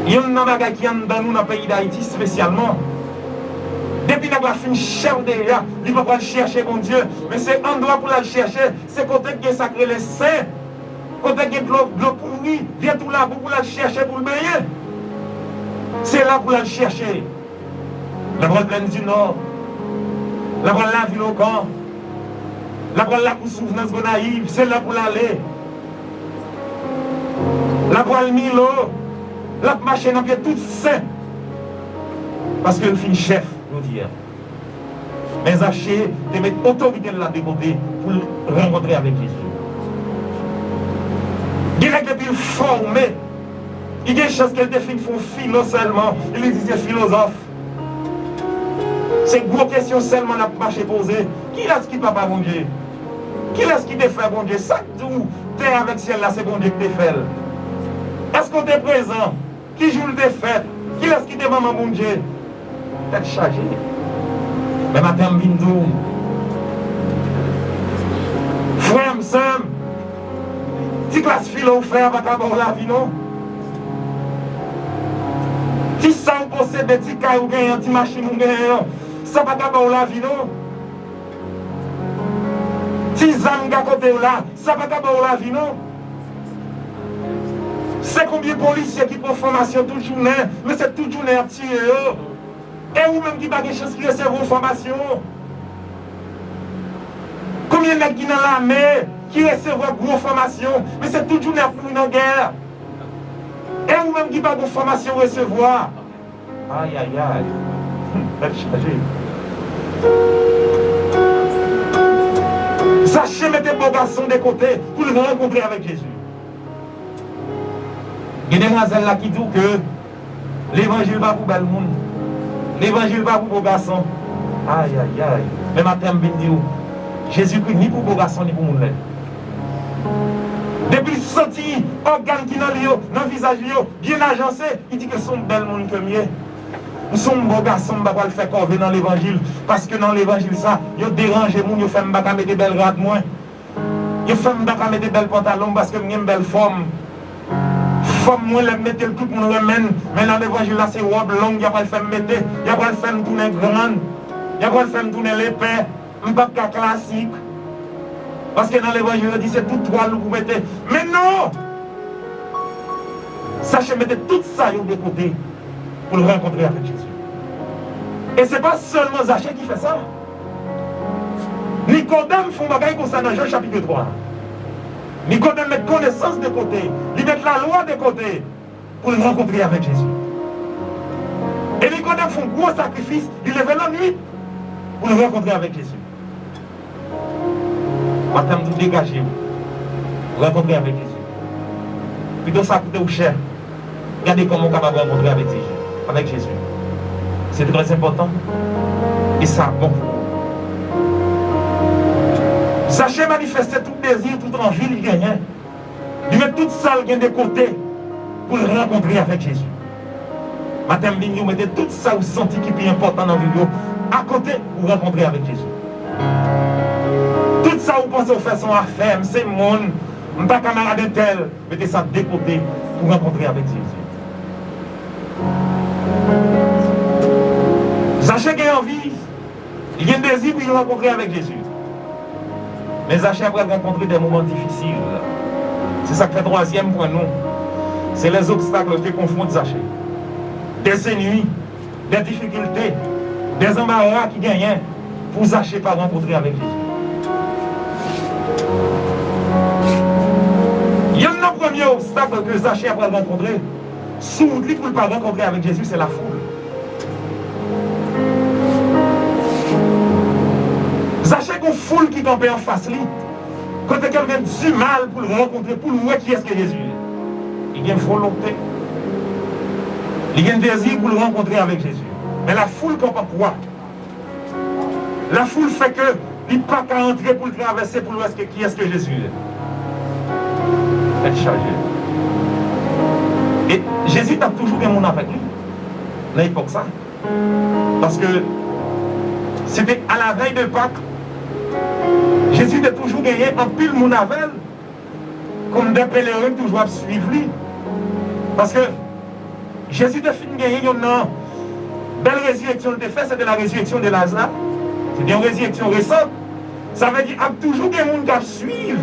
Il y a un bagage qui est dans nous dans le pays d'Haïti spécialement. Depuis que la fin chef déjà, il ne va pas chercher mon Dieu. Mais c'est un endroit pour la chercher. C'est côté qui est sacré les saints. Côté qui est de l'eau pourrie. Viens tout là pour la chercher pour le baigner. C'est là pour la chercher. La grande plaine du Nord. La grande la ville au camp. La grande la pour souvenance naïve. C'est là pour l'aller. La voile Milo, la machine dans pied tout sain. Parce que le fin chef, nous dit. Mais Zachée, de mettre autorité là de côté pour rencontrer avec Jésus. Direct depuis le formé, il y a des choses qu'elle définit pour philo seulement. Il disait philosophe. C'est une grosse question seulement la marché posée. Qui est-ce qui papa bon Dieu? Qui est-ce qui te fait bon Dieu? Ça tout, t'es avec ciel là, c'est bon Dieu qui te fait. Est-ce qu'on est présent? Qui joue le défaite? Qui est-ce qui te maman mon Dieu? Tête chargée. Mais matin, Bindou. Frère, Sam. Ti classe philo faire avec la vie, non? Ti ça ou possède des petits cailloux, des petites machines, ça va pas la vie, non? Ti zang à côté là, ça va pas la vie, non? C'est combien de policiers qui prennent formation toute journée, mais c'est toute journée à tirer. Et ou même qui n'ont pas de chance qui reçoivent une formation. Combien de gens qui sont dans l'armée, qui reçoivent une grosse formation, mais c'est toute journée à pour une guerre. Et ou même qui n'ont pas de formation recevoir. Aïe, aïe, aïe. Zachée mettait beau garçon de côté pour le rencontrer avec Jésus. Il y a des demoiselles là qui disent que l'évangile va pour bel monde. L'évangile va pour beau garçon. Aïe, aïe, aïe. Mais matin, je dis, Jésus-Christ ni pour beau garçon ni pour monde. Depuis sorti, organe qui dans le visage, bien agencé, il dit que son bel monde que mieux. Nous sommes beaux garçons, nous ne pouvons pas le faire corver dans l'évangile. Parce que dans l'évangile, ça, ils dérangent les gens, ils font mettre des belles rades moins. Ils font mettre des belles pantalons parce que j'ai une belle forme. Forme moins, les mettre tout le monde remène. Mais dans l'évangile, là, c'est robe longue, il n'y a pas le faire mettre, il n'y a pas le faire tourner grande, il n'y a pas le faire tourner l'épée, un pas classique. Parce que dans l'évangile, il dit c'est tout toile que vous mettez. Mais non! Sachez mettre tout ça de côté pour le rencontrer avec Jésus. Et ce n'est pas seulement Zachée qui fait ça. Nicodème font bagaille comme ça dans Jean chapitre 3. Nicodème met connaissance de côté, il met la loi de côté pour le rencontrer avec Jésus. Et Nicodème font un gros sacrifice, il lève la nuit pour le rencontrer avec Jésus. Matin, vous dégagez, vous rencontrer avec Jésus. Plutôt ça coûte cher. Regardez comment on est capable de rencontrer avec Jésus. C'est très important. Et ça, bon. Zachée manifestait tout désir, toute envie, il gagnait. Il met toute ça de côté pour le rencontrer avec Jésus. Matin, vous mettez tout ça, vous sentez qui est important dans la vidéo, à côté pour rencontrer avec Jésus. Tout ça, vous pensez faire son affaire, c'est mon, je ne suis pas camarade tel, mettez ça de côté pour rencontrer avec Jésus. Zachée a envie, il y a un désir pour le rencontrer avec Jésus. Mais Zachée a rencontré des moments difficiles. C'est ça qui fait le troisième point, nous. C'est les obstacles qui confrontent Zachée. Des ennuis, des difficultés, des embarras qui gagnent pour Zachée pas rencontrer avec Jésus. Il y a un premier obstacle que Zachée a rencontré. Sous lui pour ne pas rencontrer avec Jésus, c'est la foule. Zachée a une foule qui campait en face de lui. Quand quelqu'un du mal pour le rencontrer, pour le voir qui est-ce que Jésus est. Il y a une volonté. Il y a un désir pour le rencontrer avec Jésus. Mais la foule comprend quoi? La foule fait que il n'a pas qu'à entrer pour le traverser pour le voir qui est-ce que Jésus est. Elle est chargée. Et Jésus a toujours un monde avec lui. Dans l'époque ça. Parce que c'était à la veille de Pâques. Jésus a toujours gagné un pile monde avec elle. Comme des pèlerins toujours à suivre lui. Parce que Jésus a fini de gagner une belle résurrection de fait, c'était la résurrection de Lazare. C'est une résurrection récente. Ça veut dire qu'il y a toujours des gens qui doivent suivre.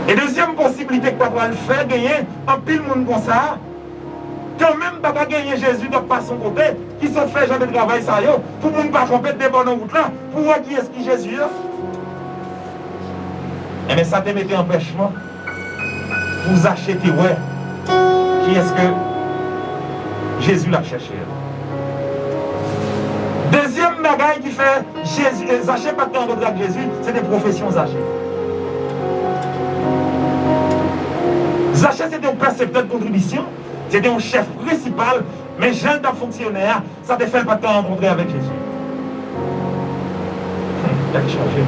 Et deuxième possibilité que tu vas le faire, gagner un pile monde comme ça, quand même tu vas gagner Jésus de pas son côté, qui se fait jamais de travail ça, pour ne pas compéter des bonnes routes là, pour voir qui est-ce qui Jésus est. Et bien ça te mettait empêchement pour acheter, ouais, qui est-ce que Jésus l'a cherché. Deuxième bagaille qui fait Zachée pas de rencontrer avec Jésus, c'est des professions Zachée. Zachée c'était un percepteur de contribution, c'était un chef principal, mais jeune d'un fonctionnaire, ça te fait pas de rencontrer avec Jésus. Il a changé.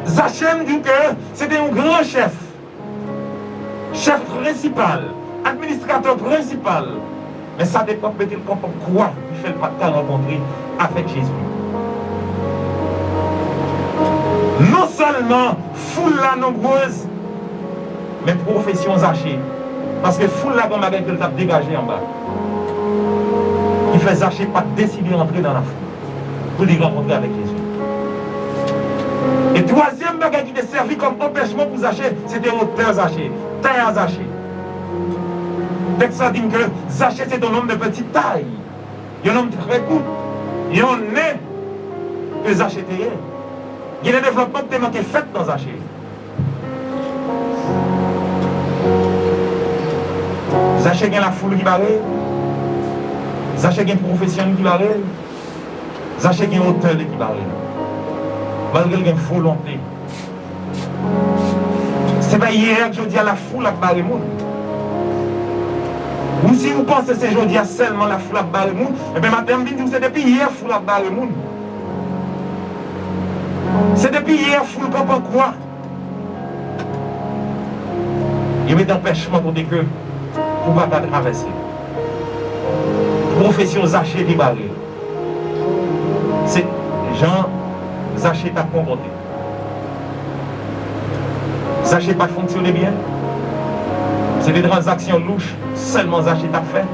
Zachée dit que c'était un grand chef. Chef principal, administrateur principal. Mais ça dépend peut-être quoi il fait pas de rencontrer avec Jésus. Non seulement foule la nombreuse, mais profession Zachée. Parce que foule la comme avec le tape dégagé en bas. Il fait Zachée pas décider d'entrer dans la foule pour les rencontrer avec Jésus. Et troisième bagage qui était servi comme empêchement pour Zachée, c'était hauteur Zachée, taille à Zachée. Texte ça dit que Zachée c'est un homme de petite taille. Il y a un homme très court. Il y a un nez que Zachée était. Il y a un développement qui est fait dans Zachée. Zachée a la foule qui barre. Zaché une profession qui barre. Zaché une auteur qui barre. Malgré une volonté. Ce n'est pas hier que je dis à la foule à barrer le monde. Ou si vous pensez que c'est aujourd'hui seulement la foule à barrer le monde, et bien maintenant, c'est depuis hier la foule à barrer le monde. C'est depuis hier la foule comprend quoi. Il met d'empêchement pour dire que pour ne pas traverser. Profession Zaché débarrée. C'est Jean Zaché t'a comporté. Zaché pas fonctionné bien. C'est des transactions louches, seulement Zaché t'a fait.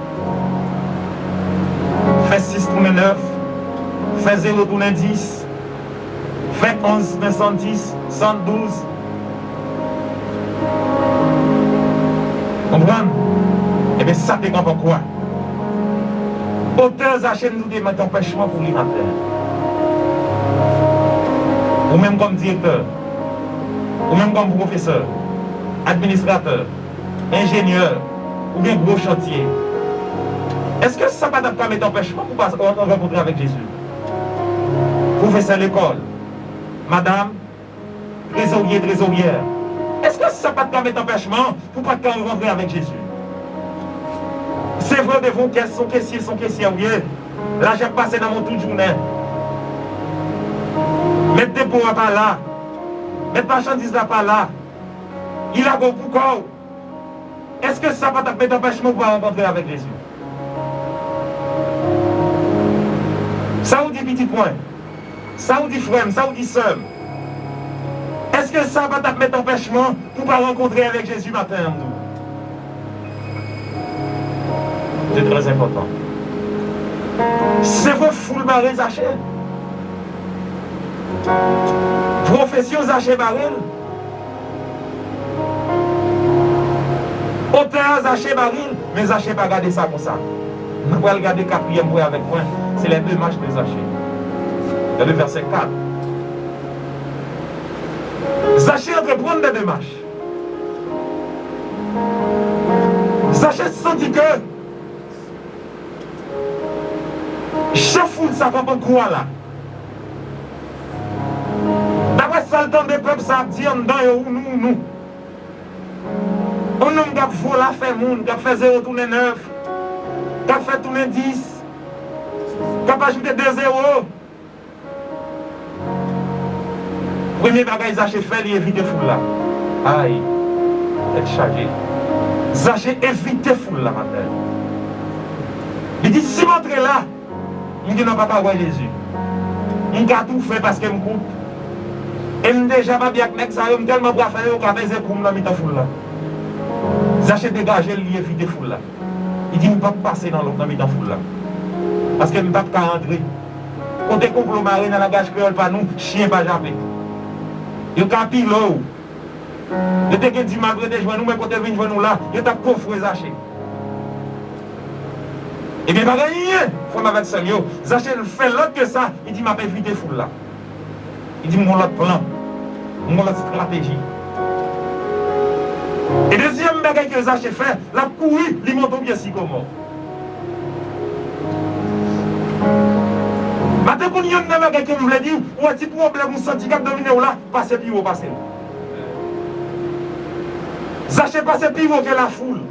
Fait 6 tourner 9, fait 0 tourner 10, fait 11 tourner 110, 112. Comprenez? Eh bien, ça te comprend quoi? Auteur Zaché nous des empêchements pour les matins. Ou même comme directeur, ou même comme professeur, administrateur, ingénieur, ou bien gros chantier. Est-ce que ça va pas mettre empêchement pour rencontrer avec Jésus? Professeur à l'école, madame, trésorier, trésorière. Est-ce que ça va pas mettre empêchement pour pas rencontrer avec Jésus? C'est vrai de vos caisses, son caissier, oui. L'argent passé dans mon toute journée. Mettre des pots pas là. Mettre marchandises là pas là. Il a beaucoup corps. Est-ce que ça va te mettre empêchement pour rencontrer avec Jésus? Ça vous dit petit point. Ça vous dit frère, ça vous dit soeur. Est-ce que ça va te mettre empêchement pour pas rencontrer avec Jésus matin? C'est très important. C'est vos foules barrées Zaché. Profession Zaché barré. Auteur Zaché baril, mais Zaché pas garder ça comme ça. Nous allons regarder le 4e point avec moi. C'est les 2 marches de Zaché. Dans le verset 4. Zaché entreprend des 2 marches. Zaché sentit que chaque foule ça comprend quoi là. D'après ça, le temps des peuples, ça dit en dedans, nous. On a volé à faire monde, qui a fait 0 tourner 9, qui a fait tourner 10, qui a ajouté 2 0. Premier bagage Zaché fait, il évite foule là. Aïe, être chargé. Zaché évite foule là maintenant. Il dit si m'entre là, il dit non pas voir Jésus. Il a tout fait parce qu'il me coupe. Et je déjà pas bien que ça, je tellement pour faire au café c'est comme dans mi foule là. Zaché dégager il évite foule là. Il dit ne pas passer dans l'autre mi foule là. Parce que ne pas rentrer. Quand on conglomérer dans la gage créole pas nous, chien pas jamais. Il y a un pilote. Il y a dit malgré des joints nous mais quand on vient nous là, il y a un coffre Zaché. Et bien, il n'y a rien. Il faut avec ça. Zaché fait l'autre que ça. Il dit, m'a pas évité foule là. Il dit, mon autre plan. Mon autre stratégie. Et deuxième bagage que Zaché fait, la couru, il monte bien si comment. Maintenant, quand il y a un bagage qui me l'a dit, ou un petit problème, ou un handicap dominé ou là, passez plus haut, passez. Zaché passe plus haut que la foule.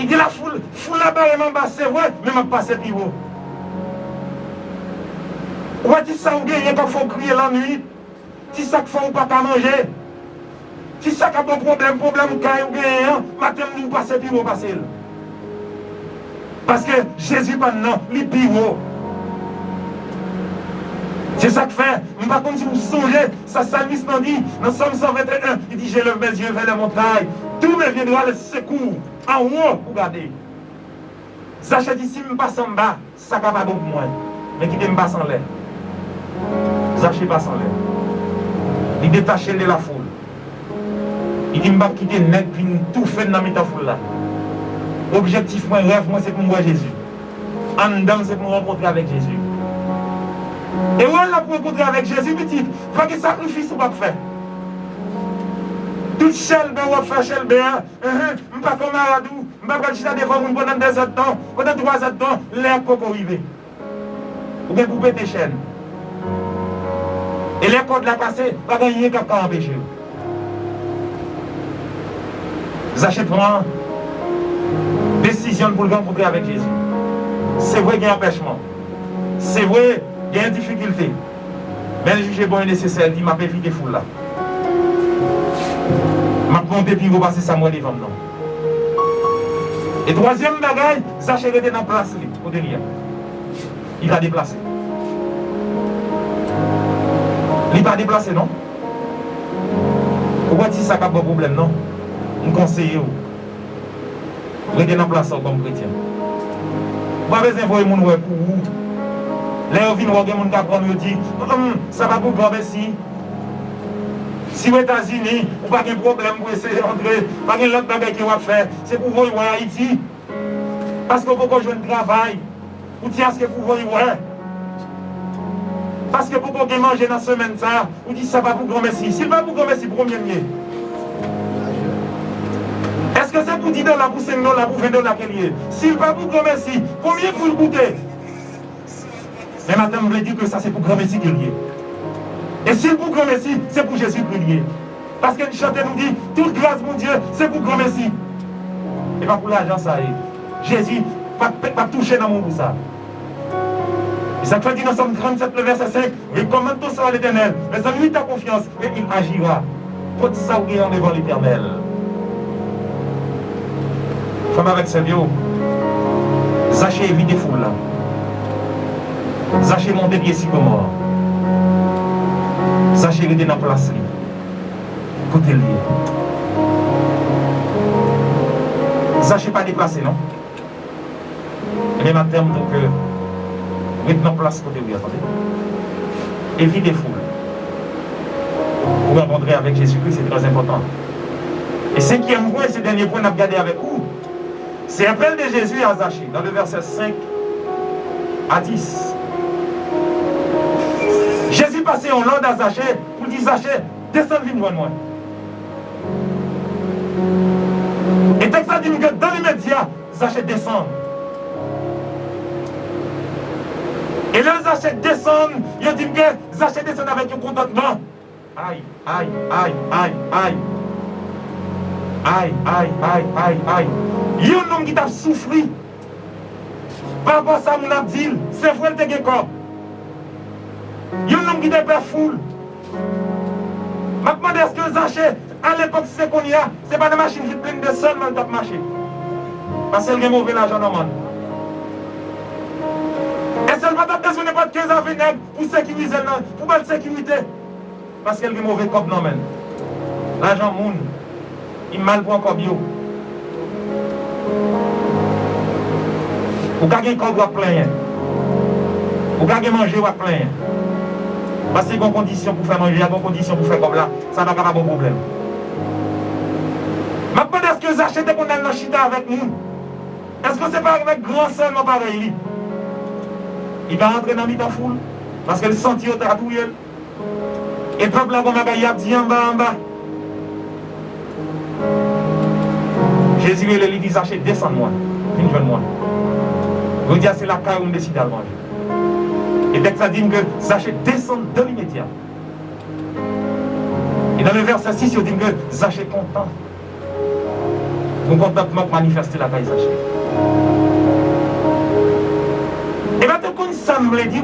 Il dit la foule là-bas et m'en bas, c'est vrai, mais m'a passé plus haut. Ou dit ça ou bien, il faut crier la nuit. Si ça qu'il faut pas qu'à manger. Si ça qu'il y a un problème ou bien, matin nous passer plus haut, passer. Parce que Jésus maintenant, il est plus haut. C'est ça que fait, je ne sais pas si vous songez, ça salmiste nous dit, dans Somme 121, il dit, je lève mes yeux vers la montagne, tout me viendra le secours, en haut, pour garder. Zaché dit, si je me passe en bas, ça va pas pour moi, mais qui me passe en l'air. Zaché passe en l'air. Il détache de la foule. Il dit, je ne vais pas quitter net, puis tout fait dans la foule là. Objectif, moi, rêve, moi, c'est pour voir Jésus. En dedans, c'est pour rencontrer avec Jésus. Et où on l'a pour rencontrer avec Jésus, petit, pas que sacrifice ou pas faire. Tout chel, ben, on va faire chel, ben, pas comme Aradou, je vais chita devant vous pendant 2 heures de temps, pendant 3 heures de temps, l'air coco arrivé. Ou bien couper tes chaînes. Et les codes la passé, pas gagner quelqu'un empêché. Zaché prend décision pour le rencontrer avec Jésus. C'est vrai qu'il y a un empêchement. C'est vrai qu'il y a une difficulté. Mais le juge est bon et nécessaire, il m'a fait éviter foule là. Ma monté puis vous passez ça moi devant nous. Et troisième bagaille, Zaché était dans la place, au derrière. Il a déplacé. Il n'est pas déplacé, non? Pourquoi si ça n'a pas de problème, non? Je conseille vous. Vous êtes dans la place comme chrétien. Vous avez besoin de mon pour vous. Là, vous venez voir des gens qui apprennent, vous dites, ça va pour grand merci. Si vous êtes aux États-Unis, vous n'avez pas de problème pour essayer d'entrer, pas de l'autre bagage qui va faire, c'est pour vous voir Haïti. Parce que vous pouvez jouer un travail. Vous dites ce que vous voyez, parce que pour qu'on manger dans la semaine, ça, vous dites ça va pour grand merci. S'il va pour grand merci, pour combien de mieux? Est-ce que c'est pour 10 $, pour 5 $, pour 20 $ qu'il y ait? S'il va pour grand merci, combien pour le goûter? Mais maintenant, je veux dire que ça c'est pour grand merci qu'il y ait. Et s'il pour grand merci, c'est pour Jésus qu'il y ait. Parce que le chanteur nous dit, toute grâce, mon Dieu, c'est pour grand merci. Et pas pour l'argent, ça est. Jésus, pas toucher dans mon bout ça. Et ça fait dire dans Somme 37, le verset 5, recommande tout ça à l'Éternel, mais en lui ta confiance, et il agira. Pour ça, vous en devant l'Éternel. Comme avec ce bio, Zaché évite des foules là. Zaché monte pied si comment. Zaché était dans la place. Côté lié. Zaché pas déplacé, non? Mais maintenant, donc, maintenant place côté lui, attendez. Évite des foules. Pour rencontrer avec Jésus-Christ, c'est très important. Et cinquième point, ce dernier point, on a regardé avec vous. C'est l'appel de Jésus à Zaché, dans le verset 5 à 10. Jésus passait en l'ordre à Zaché pour dire Zaché, descends vite devant moi. Et texte a dit que dans l'immédiat, Zaché descend. Et là, Zaché descend, il dit que Zaché descend avec un contentement. Aïe, aïe, aïe, aïe, aïe. Aïe, aïe, aïe, aïe, aïe. Il y a un homme qui t'a souffert. Par rapport à ça, mon abdil, c'est vrai que tu as un corps. Il y a un homme qui t'a fait foule. Je me demande est-ce que Zaché, à l'époque, c'est qu'on y a, c'est pas des machines qui pleines de sol, mais qui marché. Parce qu'elle a mauvais l'argent dans le monde. Et seulement tu as besoin de pas de 15 ans pour sécuriser, pour belle sécurité. Parce qu'elle a mauvais corps dans le monde. L'argent monde, il mal pour encore bio. Ou quand il y a un corps plein. Ou quand il y a manger plein. Parce qu'il y a une condition pour faire manger, il y a une condition pour faire comme là, ça n'a pas de problème. Maintenant, est-ce que Zaché qu'on a dans chita avec nous? Est-ce que ce n'est pas avec grand seulement pareil? Il va rentrer dans la foule, parce qu'il sentit au tatouille. Et le peuple là, comme il a dit en bas. Jésus lui dit Zaché, descends-moi, viens-moi. Vous dites, c'est la caille où on décide de manger. Et dès que ça dit que Zaché descend de l'immédiat. Et dans le verset 6, il dit que Zaché est content. Mon contentement manifester la caille Zaché. Et maintenant, comme ça me l'a dit,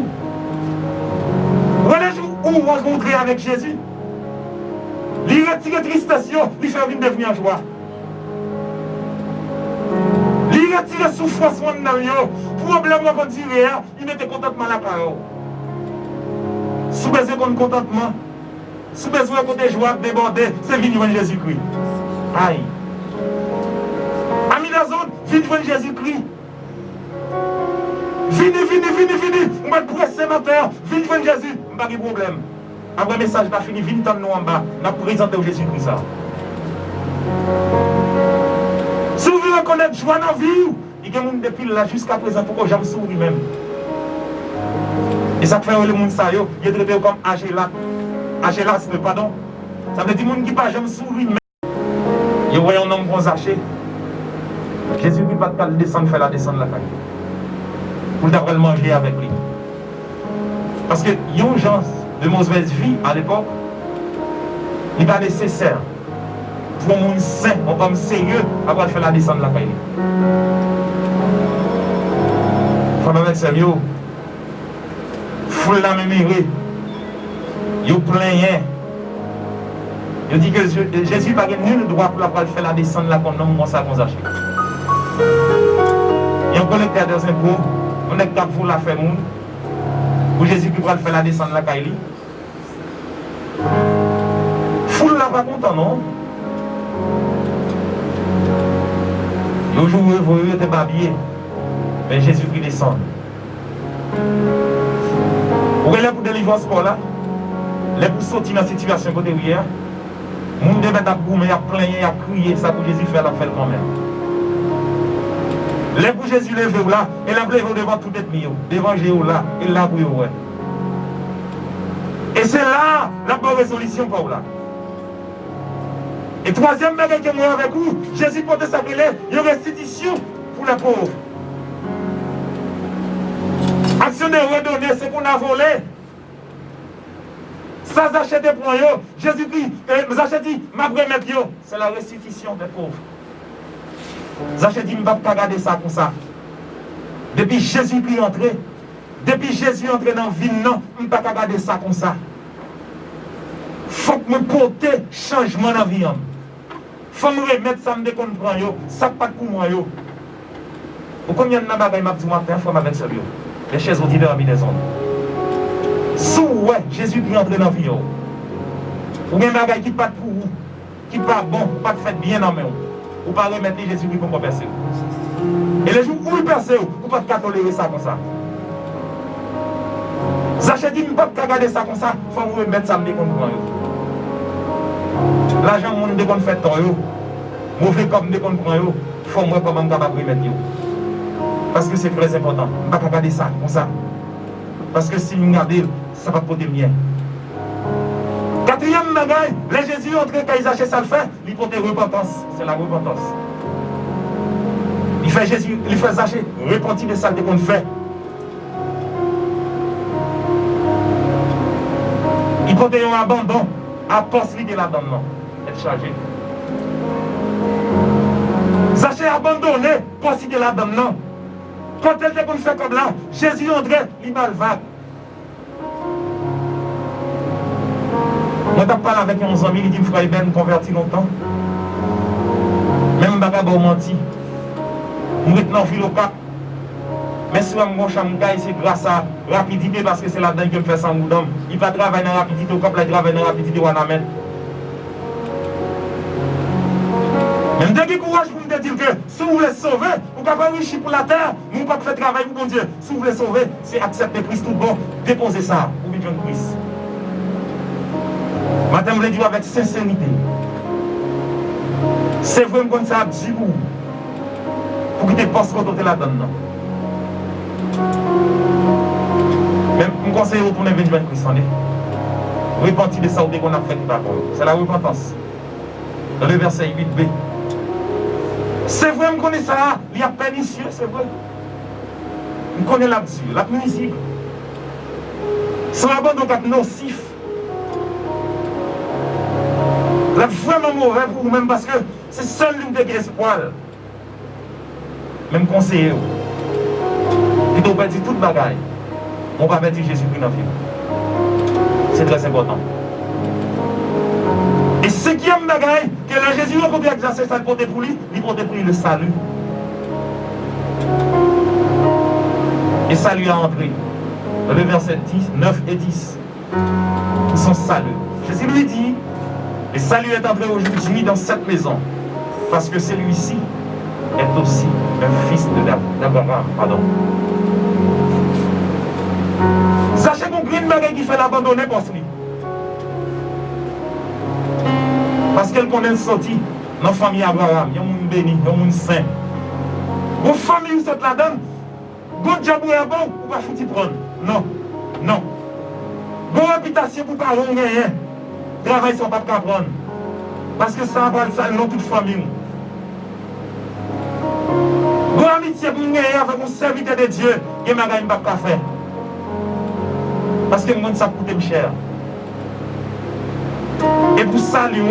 voilà le jour où on rencontrer avec Jésus. Il retire tristesse, il fait venir devenir en joie. Il retire souffrance, problème qu'on dirait, il mettait contentement la parole. Sous besoin de contentement, sous besoin de joie déborder, c'est venir Jésus-Christ. Aïe. Amis la zone, venir Jésus-Christ. Venez. On va te presser matin, venir Jésus, pas de problème. Après le message, pas fini, venez nous en bas, on va présenter Jésus-Christ. Si vous voulez reconnaître joie dans la vie, il y a des gens depuis là jusqu'à présent pour que j'aime sourire même. Et ça fait que le monde ça, il est traité comme Agélas, pardon. Ça veut dire que les gens qui ne pas j'aime sourire même. Ils voient un homme qu'on Zaché. Jésus qui va pas descendre, faire la descendre la caille. Pour le manger avec lui. Parce que il y a une gens de mauvaise vie à l'époque, il n'est pas nécessaire pour un monde sain, un homme sérieux, après faire la descente de la caille. Frère avec sérieux, foule la mémérée, il plein. Il dit que Jésus n'a pas nul droit pour faire la descente de la comme nous, ça qu'on achète. Il y a un collecteur des impôts, on est capable pour la faire monde, pour Jésus qui va faire la descente de la caille. Foule là pas content, non? Le jour où vous êtes babillé, mais Jésus qui descend. Vous êtes là pour délivrer ce corps là, là pour sortir dans la situation côté hier. Les gens mettent à boumer, à plaigner, à crier, ça pour Jésus faire la fête quand même. Les pour Jésus levé là, et la levé devant tout ennemi, devant Jéhu là, et là pour vous. Et c'est là la bonne résolution pour là. Et troisième bagage que moi avec vous, Jésus porte sa clé, une restitution pour les pauvres. Action de redonner ce qu'on a volé. Ça s'achète pour eux. Jésus-Christ, vous achetez, ma remettre yo. C'est la restitution des pauvres. Vous achetez, je ne vais pas regarder ça comme ça. Depuis Jésus-Christ entré, depuis Jésus entré dans la vie, non, je ne vais pas regarder ça comme ça. Il faut que je porte changement dans la vie. Il faut que je remette ça, je comprends yo. Ça pas pour moi yo. Vous combien de bagages m'a dit matin, frère avec ce bio. Les chaises ont divers mis des ondes. Sous ouais, Jésus qui entre dans la vie. Ou bien des qui pas pour vous, qui pas bon, pas fait bien dans la main. Ou pas remettre Jésus qui peut percer. Et les jours où il perce, vous ne pouvez pas tolérer ça comme ça. Zachè dit, je ne peux pas regarder ça comme ça, il faut vous remettre ça, je comprends. L'argent, on ne fait pas, mauvais comme je comprends, il faut moi comment capable de remettre. Parce que c'est très important. Je ne peux pas regarder ça comme ça. Parce que si vous regardez, ça va porter bien. Quatrième bagaille, les Jésus entre quand ils achètent ça le fait, il porte repentance. C'est la repentance. Il fait Jésus, il fait Zachée, repentir de ça qu'on fait. Il porte un abandon, à possibilité là-dedans, être chargé. Zachée abandonné, possibilité là-dedans. Quand elle était qu'on fait comme là, Jésus entrait, il m'a le vague. Moi, je parle avec un ami, il dit, frère Ben, converti longtemps. Même bagarre au menti. Nous sommes dans le cap. Mais si mon chamgaï, c'est grâce à la rapidité, parce que c'est là-dedans qu'il me fait sans goudam. Il va travailler dans la rapidité au cap, il travaille dans la rapidité au Wanamen. Même dès qu'il courage pour me dire que si vous voulez sauver, vous ne pouvez pas riche pour la terre, vous ne pouvez pas faire travail pour mon Dieu. Si vous voulez sauver, c'est accepter Christ tout bon, déposer ça, ou bien Christ. Matin, je voulais dire avec sincérité. C'est vrai que ça a dit pour que tu passes côté là-dedans. Même je me conseille de retourner vers Christ. Repentir de ça qu'on a fait. C'est la repentance. Dans le verset 8b. C'est vrai, je connais ça. Il y a pernicieux, c'est vrai. Je connais là-dessus, la nuisible. C'est un abandon qui est nocif. La vraiment mauvais pour vous-même parce que c'est seul l'une des espoirs. Même conseiller. Il doit pas dire toute bagaille. On va mettre Jésus-Christ dans la vie. C'est très important. Et ce qui est bagaille, que le Jésus a compris exercer ça pour lui, il porte pour lui le salut. Et salut a entré. Dans le verset 9 et 10. Son salut. Jésus lui dit, le salut est entré aujourd'hui dans cette maison. Parce que celui-ci est aussi un fils d'Abraham. Pardon. Sachez qu'on crée une bagaille qui fait l'abandonner pour lui. Parce qu'elle connaît le sorti dans la famille Abraham. Il y a un monde béni, il y a un monde saint. Une famille où cette la donne, bon diable est bon, ou pas foutu prendre. Non, non. Bonne réputation pour pas rien. Travail sans pas prendre. Parce que ça va ça non toute famille. Pour amitié pour nous avec un serviteur de Dieu, il y a un pas à faire. Parce que le monde ça coûte cher. Et pour ça, lui,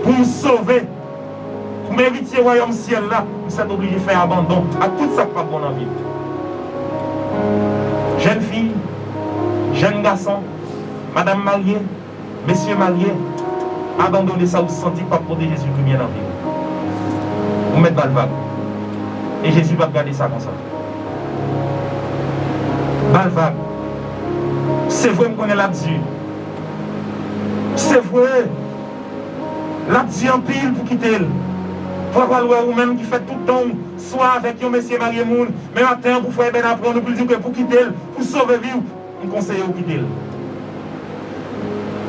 pour nous sauver, pour mériter le royaume ciel là, nous sommes obligés de faire abandon à tout ça qui n'est pas bon dans la vie. Jeune fille, jeune garçon, madame mariée, messieurs mariés, abandonnez ça, vous sentez pas protéger Jésus qui vient dans la vie. Vous mettez dans le vague. Et Jésus va regarder ça comme ça. Dans le vague. C'est vrai qu'on est là-dessus. C'est vrai. Là-dessus en pile pour quitter. Pour avoir ou même qui fait tout le temps, soit avec un monsieur marié moun, mais matin pour faire bien apprendre, pour dire que pour quitter, pour sauver vie, on conseille de quitter.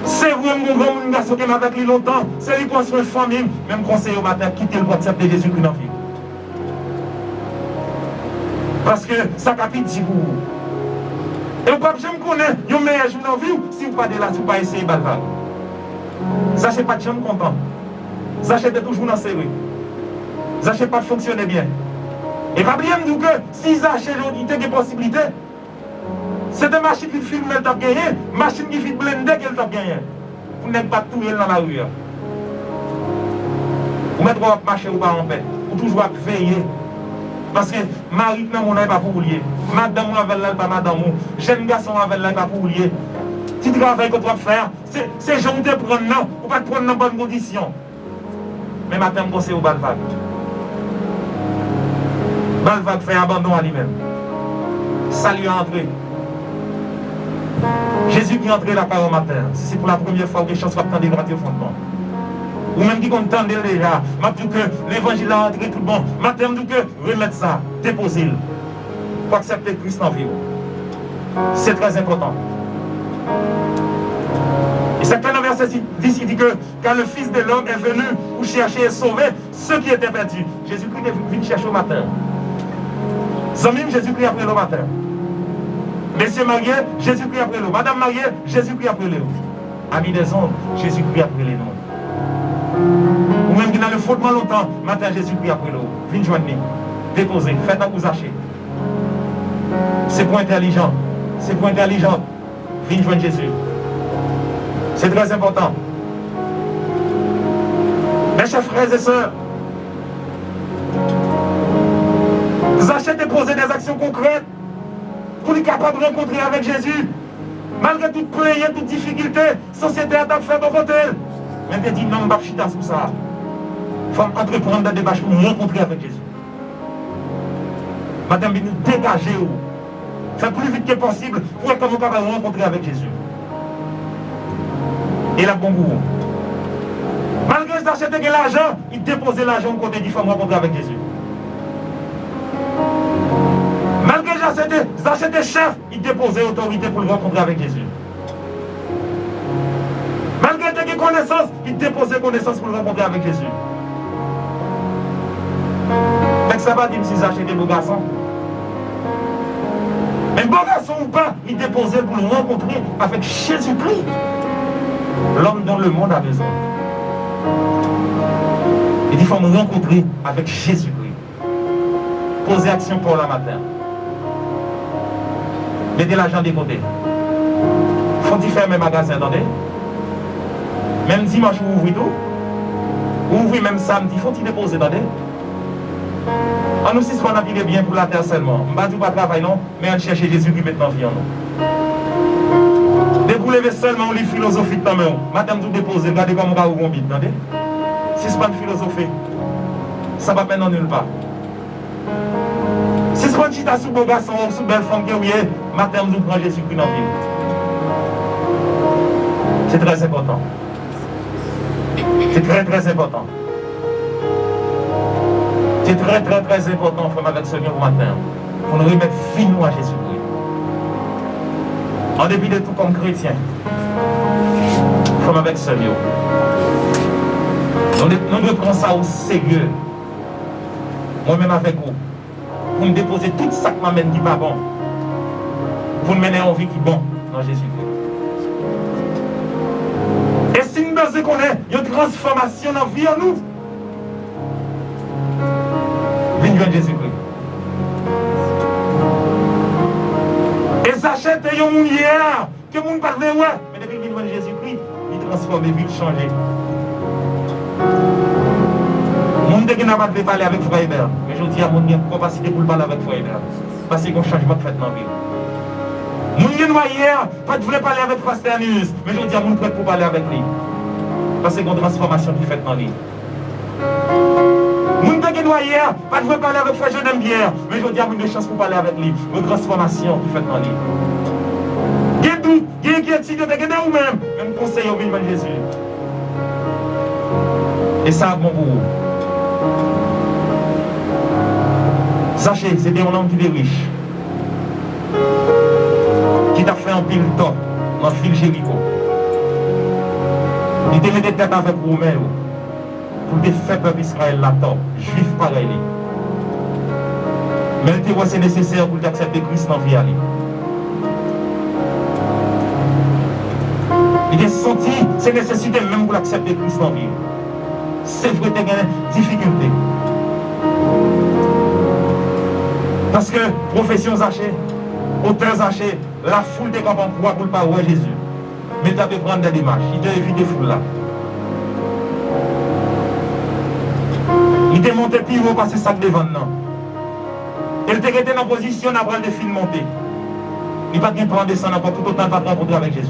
C'est vrai, mon grand garçon qui m'a avec lui longtemps, c'est lui pour une famille, même conseiller au matin, quitter le accepter Jésus qui n'a vie. Parce que ça capite dit vous. Et vous ne jamais connaître, il y a un meilleur jour dans la vie, si vous ne pas de là, si vous ne pas essayer de balval. Sachez pas de jamais content. Sachez de toujours dans série. Sachez pas de fonctionner bien. Et pas bien me dire que si Sachez il y a des possibilités, c'est des machines qui filment qu'elle t'a gagné, machine qui filment blender qu'elle t'a gagné. Vous n'êtes pas tout dans la rue. Vous mettez pas marcher ou pas en paix. Vous toujours veiller. Parce que Marie n'a pas pour oublier. Madame avec elle, pas madame. Jeune garçon avec elle, pas pour oublier. Si tu travailles que tu vas faire, c'est gens de prendre non, ou pas de prendre dans bonnes conditions. Mais maintenant, je conseille au Balvac. Balvac fait abandon à lui-même. Ça lui a entré. Jésus qui est entré là-bas au matin. C'est pour la première fois que les choses sont attendées droit au fondement. Ou même qui contente déjà. Je dis que l'évangile a entré tout le monde. Matin, je dis que remettre ça, déposer-le. Pour accepter Christ en vie. C'est très important. Et c'est que le verset ici dit que quand le Fils de l'homme est venu pour chercher et sauver ceux qui étaient perdus, Jésus-Christ est venu chercher au matin. Zamim, Jésus-Christ après le matin. Messieurs mariés, Jésus-Christ après l'eau. Madame mariée, Jésus-Christ après l'eau. Amis des hommes, Jésus-Christ après les noms. Ou même qui n'a le fondement longtemps, matin Jésus-Christ après l'eau. Viens joindre, déposer, faites un vous acheter. C'est pour intelligent. C'est pour intelligent. Viens joindre Jésus. C'est très important. Mes chers frères et sœurs, vous achetez et posez des actions concrètes pour être capable de rencontrer avec Jésus. Malgré toute plaie, toute difficulté, la société a fait de côté. Mais tu dis non, je ne vais pas chiter sur ça. Il faut entreprendre des démarches pour rencontrer avec Jésus. Madame, nous dégager. Faites plus vite que possible pour être capable de rencontrer avec Jésus. Et la bon goût. Malgré que acheté l'argent, il déposait l'argent au côté du faut rencontrer avec Jésus. Malgré que j'achetais chef, il déposait l'autorité pour le rencontrer avec Jésus. Malgré que j'ai connaissance, il déposait connaissance pour le rencontrer avec Jésus. Donc ça va dire si j'achète des beaux garçons. Mais beau garçon ou pas, il déposait pour le rencontrer avec Jésus-Christ. L'homme dont le monde a besoin. Il dit il faut me rencontrer avec Jésus-Christ. Posez action pour la matin. Mettez l'argent de côté. Faut-il faire mes magasins, attendez? Même dimanche, vous ouvrez tout. Vous ouvrez même samedi, faut-il déposer, attendez? On nous suspend à vivre bien pour la terre seulement. Je ne vais pas travailler, non, mais on cherche Jésus qui maintenant vient, non. Dès que vous levez seulement, on lit philosophique dans main. Madame, vous déposez, regardez comment on va vous vite, attendez? Si ce n'est pas une philosophie, ça ne va pas nulle part. Si ce n'est pas une chita sous beau garçon, sous belle femme qui est, madame, vous prenez Jésus-Christ dans la vie. C'est très important. C'est très très important. C'est très très très important, frère, avec Seigneur au matin. Pour nous remettre finement à Jésus-Christ. En dépit de tout comme chrétien, frère, avec Seigneur. Nous devons prendre ça au sérieux. Moi-même avec vous. Pour me déposer tout ça qui m'amène qui n'est pas bon. Pour me mener en vie qui est bon dans Jésus-Christ. Et si nous devons connaître une transformation dans la vie en nous, venez joindre Jésus-Christ. Et Zachée était un monde hier, que le monde parlait, ouais, mais depuis qu'il joint Jésus-Christ, il transforme les villes changées. Le monde qui n'a pas de parler avec Frère Hébert, mais je dis à mon Dieu, capacité pour parler avec Frère Hébert, parce qu'il y a un changement fait dans la vie. Mon Dieu hier, pas de vouloir parler avec Frère Sternus, mais je dis à mon prêt pour parler avec lui, parce qu'il y a une transformation qui fait dans la vie. Moun te gen hier, pas de parler avec Frère Jeune Pierre, mais je dis à une chance pour parler avec lui, une transformation qui fait dans lui. Gen tout, gen inquiétude, gen ou même conseil au vivant de Jésus. Et ça bon pour vous. Sachez, c'était un homme qui était riche, qui t'a fait un pile tort dans le fil Jéricho. Il te mettait tête avec Romain. Pour te faire peuple Israël la tort, juif pareil. Mais il te voit c'est nécessaire pour t'accepter Christ dans la vie. Il te senti c'est nécessité même pour l'accepter Christ dans la vie. C'est vrai que tu as une difficulté. Parce que profession Zachée, auteur Zachée, la foule te comprend pour ne pas voir Jésus. Mais tu as pu prendre des démarches, il te évite des foules là. Il te monté plus haut parce que ça devant non. Il te resté dans la position d'après le fil monté. Il n'a pas de prendre descendre encore tout autant pas de rencontrer avec Jésus.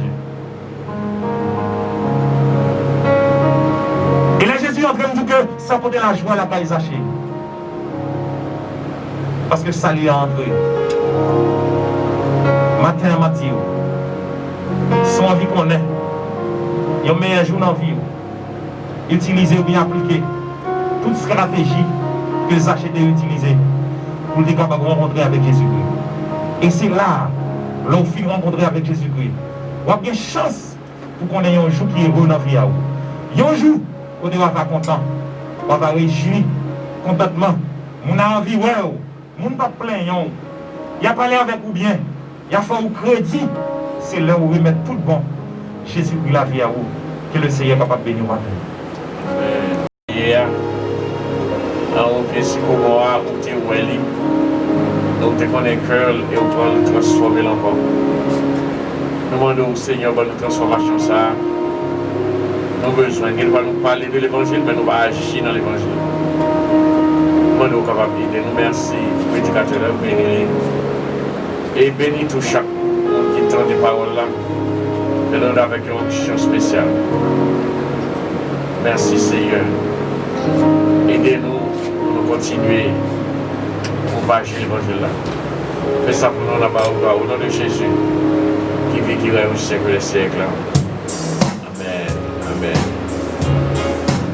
Et là Jésus est en train de dire que ça porte la joie à la caille Zachée. Parce que ça lui a entré. Matin à matin, son envie qu'on est. Il y a un meilleur jour dans la vie. Utiliser ou bien appliquer toute stratégie que Zachée a utilisée pour être capable de rencontrer avec Jésus-Christ. Et c'est là, l'on finit rencontrer avec Jésus-Christ. On a bien chance pour qu'on ait un jour qui est heureux dans la vie. Il y a un jour où on va être content, on va réjouir contentement. On a envie, ouais, on n'a pas plein. Il a parlé avec vous bien, il a fait au crédit. C'est là où on remet tout bon. Jésus-Christ la vie à vous, que le Seigneur est capable de bénir matin. En pied si comment ou t'es welly, donc t'es qu'on est cœur et on peut le transformer encore. Nous demandons au Seigneur de nous transformation ça. Nous avons besoin, il va nous parler de l'évangile, mais nous allons agir dans l'évangile. Nous demandons capable d'aider. Nous merci, prédicateur, béni. Et bénis tout chaque monde qui entend des paroles là. Et nous avec une onction spéciale. Merci Seigneur. Aidez-nous pour continuer pour partager l'évangile là. Fais ça pour nous là-bas au nom de Jésus qui vit, qui règne au siècle des siècles. Amen. Amen.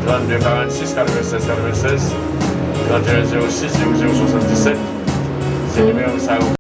32 46 96 96 31 06 00 77. C'est le numéro ça.